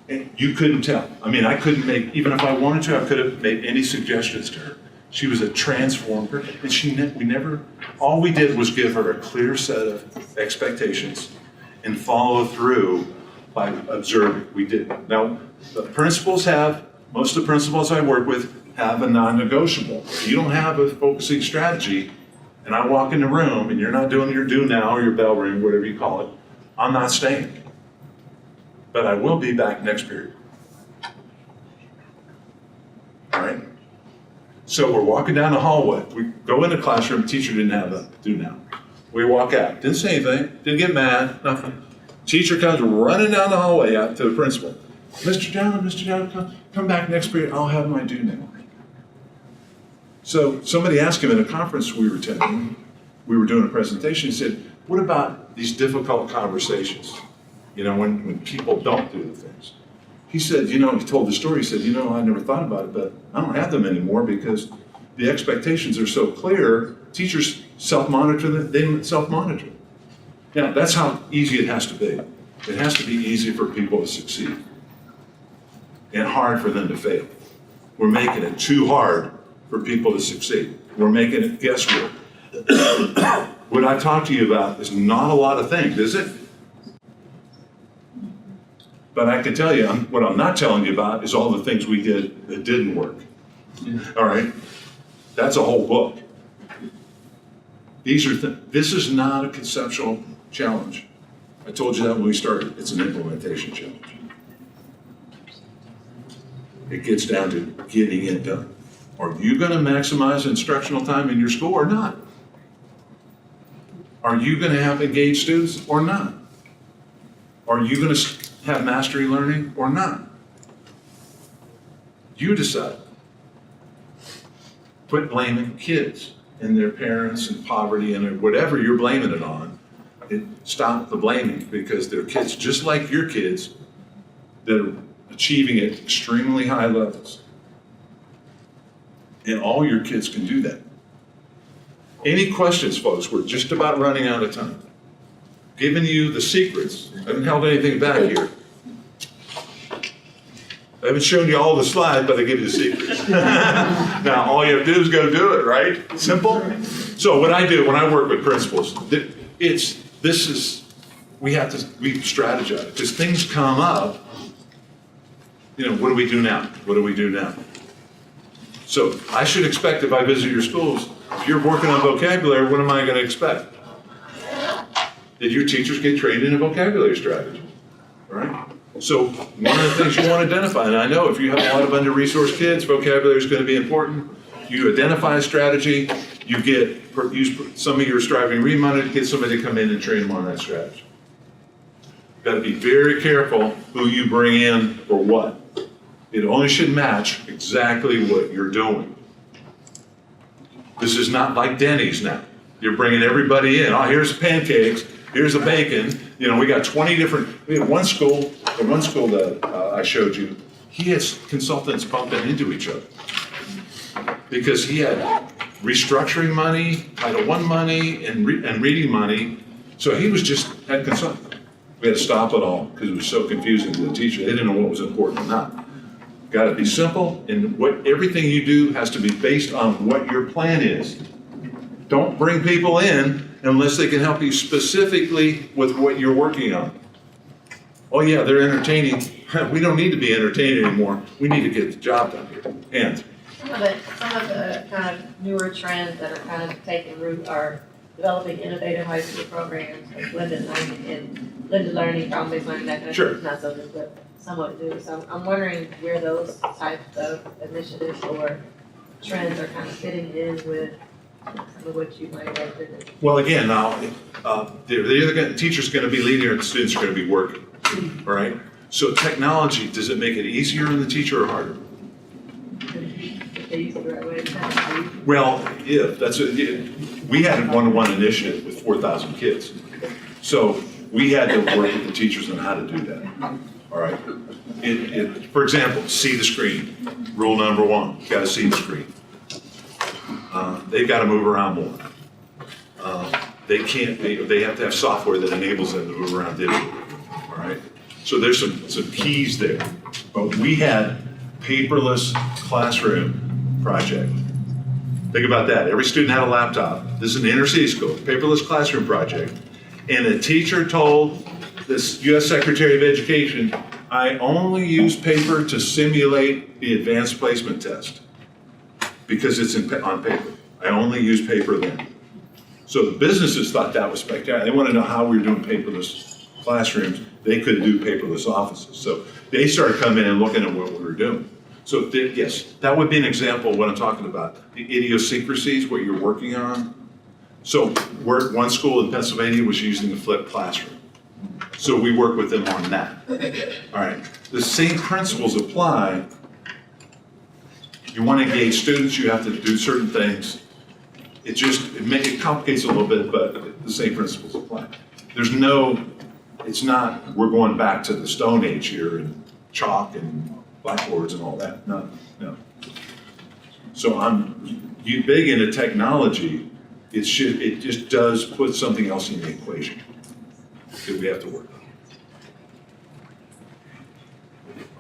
And you couldn't tell. I mean, I couldn't make, even if I wanted to, I could have made any suggestions to her. She was a transformed person. And all we did was give her a clear set of expectations and follow through by observing. We did. Now, most of the principals I work with have a non-negotiable. If you don't have a focusing strategy, and I walk in the room and you're not doing your do now or your bell ring, whatever you call it, I'm not staying. But I will be back next period. All right? So we're walking down the hallway. We go in the classroom, teacher didn't have a do now. We walk out, didn't say anything, didn't get mad, nothing. Teacher comes running down the hallway out to the principal. Mr. Down, come back next period, I'll have my do now. So somebody asked him in a conference we were attending, we were doing a presentation, he said, "What about these difficult conversations? When people don't do the things." He said, he told the story, he said, "I never thought about it, but I don't have them anymore because the expectations are so clear. Teachers self-monitor them, they self-monitor. Now, that's how easy it has to be. It has to be easy for people to succeed and hard for them to fail. We're making it too hard for people to succeed. We're making it guesswork. What I talked to you about is not a lot of things, is it? But I can tell you, what I'm not telling you about is all the things we did that didn't work. All right? That's a whole book. This is not a conceptual challenge. I told you that when we started. It's an implementation challenge. It gets down to getting it done. Are you going to maximize instructional time in your school or not? Are you going to have engaged students or not? Are you going to have mastery learning or not? You decide. Quit blaming kids and their parents and poverty and whatever you're blaming it on. Stop the blaming, because they're kids just like your kids that are achieving at extremely high levels. And all your kids can do that. Any questions, folks? We're just about running out of time. Giving you the secrets. I haven't held anything back here. I haven't shown you all the slides, but I give you the secrets. Now, all you have to do is go do it, right? Simple? So what I do when I work with principals, we strategize. Because things come up, what do we do now? What do we do now? So I should expect, if I visit your schools, if you're working on vocabulary, what am I going to expect? That your teachers get trained in a vocabulary strategy, right? So one of the things you want to identify, and I know if you have a lot of under-resourced kids, vocabulary is going to be important. You identify a strategy, you use some of your striving read money to get somebody to come in and train them on that strategy. You've got to be very careful who you bring in for what. It only should match exactly what you're doing. This is not like Denny's now. You're bringing everybody in. Oh, here's the pancakes, here's the bacon. We got 20 different, we had one school that I showed you, he has consultants bumping into each other. Because he had restructuring money, Title I money, and reading money. So he had consultants. We had to stop it all because it was so confusing to the teacher. They didn't know what was important or not. Got to be simple, and everything you do has to be based on what your plan is. Don't bring people in unless they can help you specifically with what you're working on. Oh yeah, they're entertaining. We don't need to be entertaining anymore. We need to get the job done here. And Some of the kind of newer trends that are kind of taking root are developing innovative high school programs like blended learning, problem-based learning, that kind of Sure. thing. It's not so good, but somewhat new. So I'm wondering where those types of initiatives or trends are kind of fitting in with some of what you might have been. well, again, now teacher's going to be leading or the students are going to be working. All right. So technology, does it make it easier on the teacher or harder? If they use the right way of saying. Well, we had a one-to-one initiative with 4,000 kids. So we had to work with the teachers on how to do that. All right. For example, see the screen. Rule number 1, you got to see the screen. They've got to move around more. They have to have software that enables them to move around digitally. All right. So there's some keys there. But we had paperless classroom project. Think about that. Every student had a laptop. This is an inner city school, paperless classroom project. And the teacher told this U.S. Secretary of Education, I only use paper to simulate the advanced placement test because it's on paper. I only use paper then. So the businesses thought that was spectacular. They want to know how we were doing paperless classrooms. They couldn't do paperless offices. So they started coming in and looking at what we were doing. So yes, that would be an example of what I'm talking about. The idiosyncrasies, what you're working on. So one school in Pennsylvania was using a flipped classroom. So we work with them on that. All right, the same principles apply. You want to engage students, you have to do certain things. It complicates a little bit, but the same principles apply. It's not, we're going back to the Stone Age here and chalk and blackboards and all that. No. So I'm big into technology. it just does put something else in the equation that we have to work on.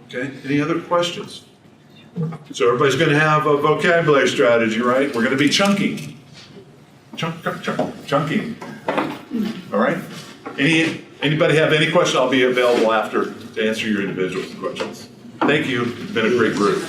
Okay, any other questions? So everybody's gonna have a vocabulary strategy, right? We're gonna be chunking. Chunking. All right? Anybody have any questions? I'll be available after to answer your individual questions. Thank you, it's been a great group.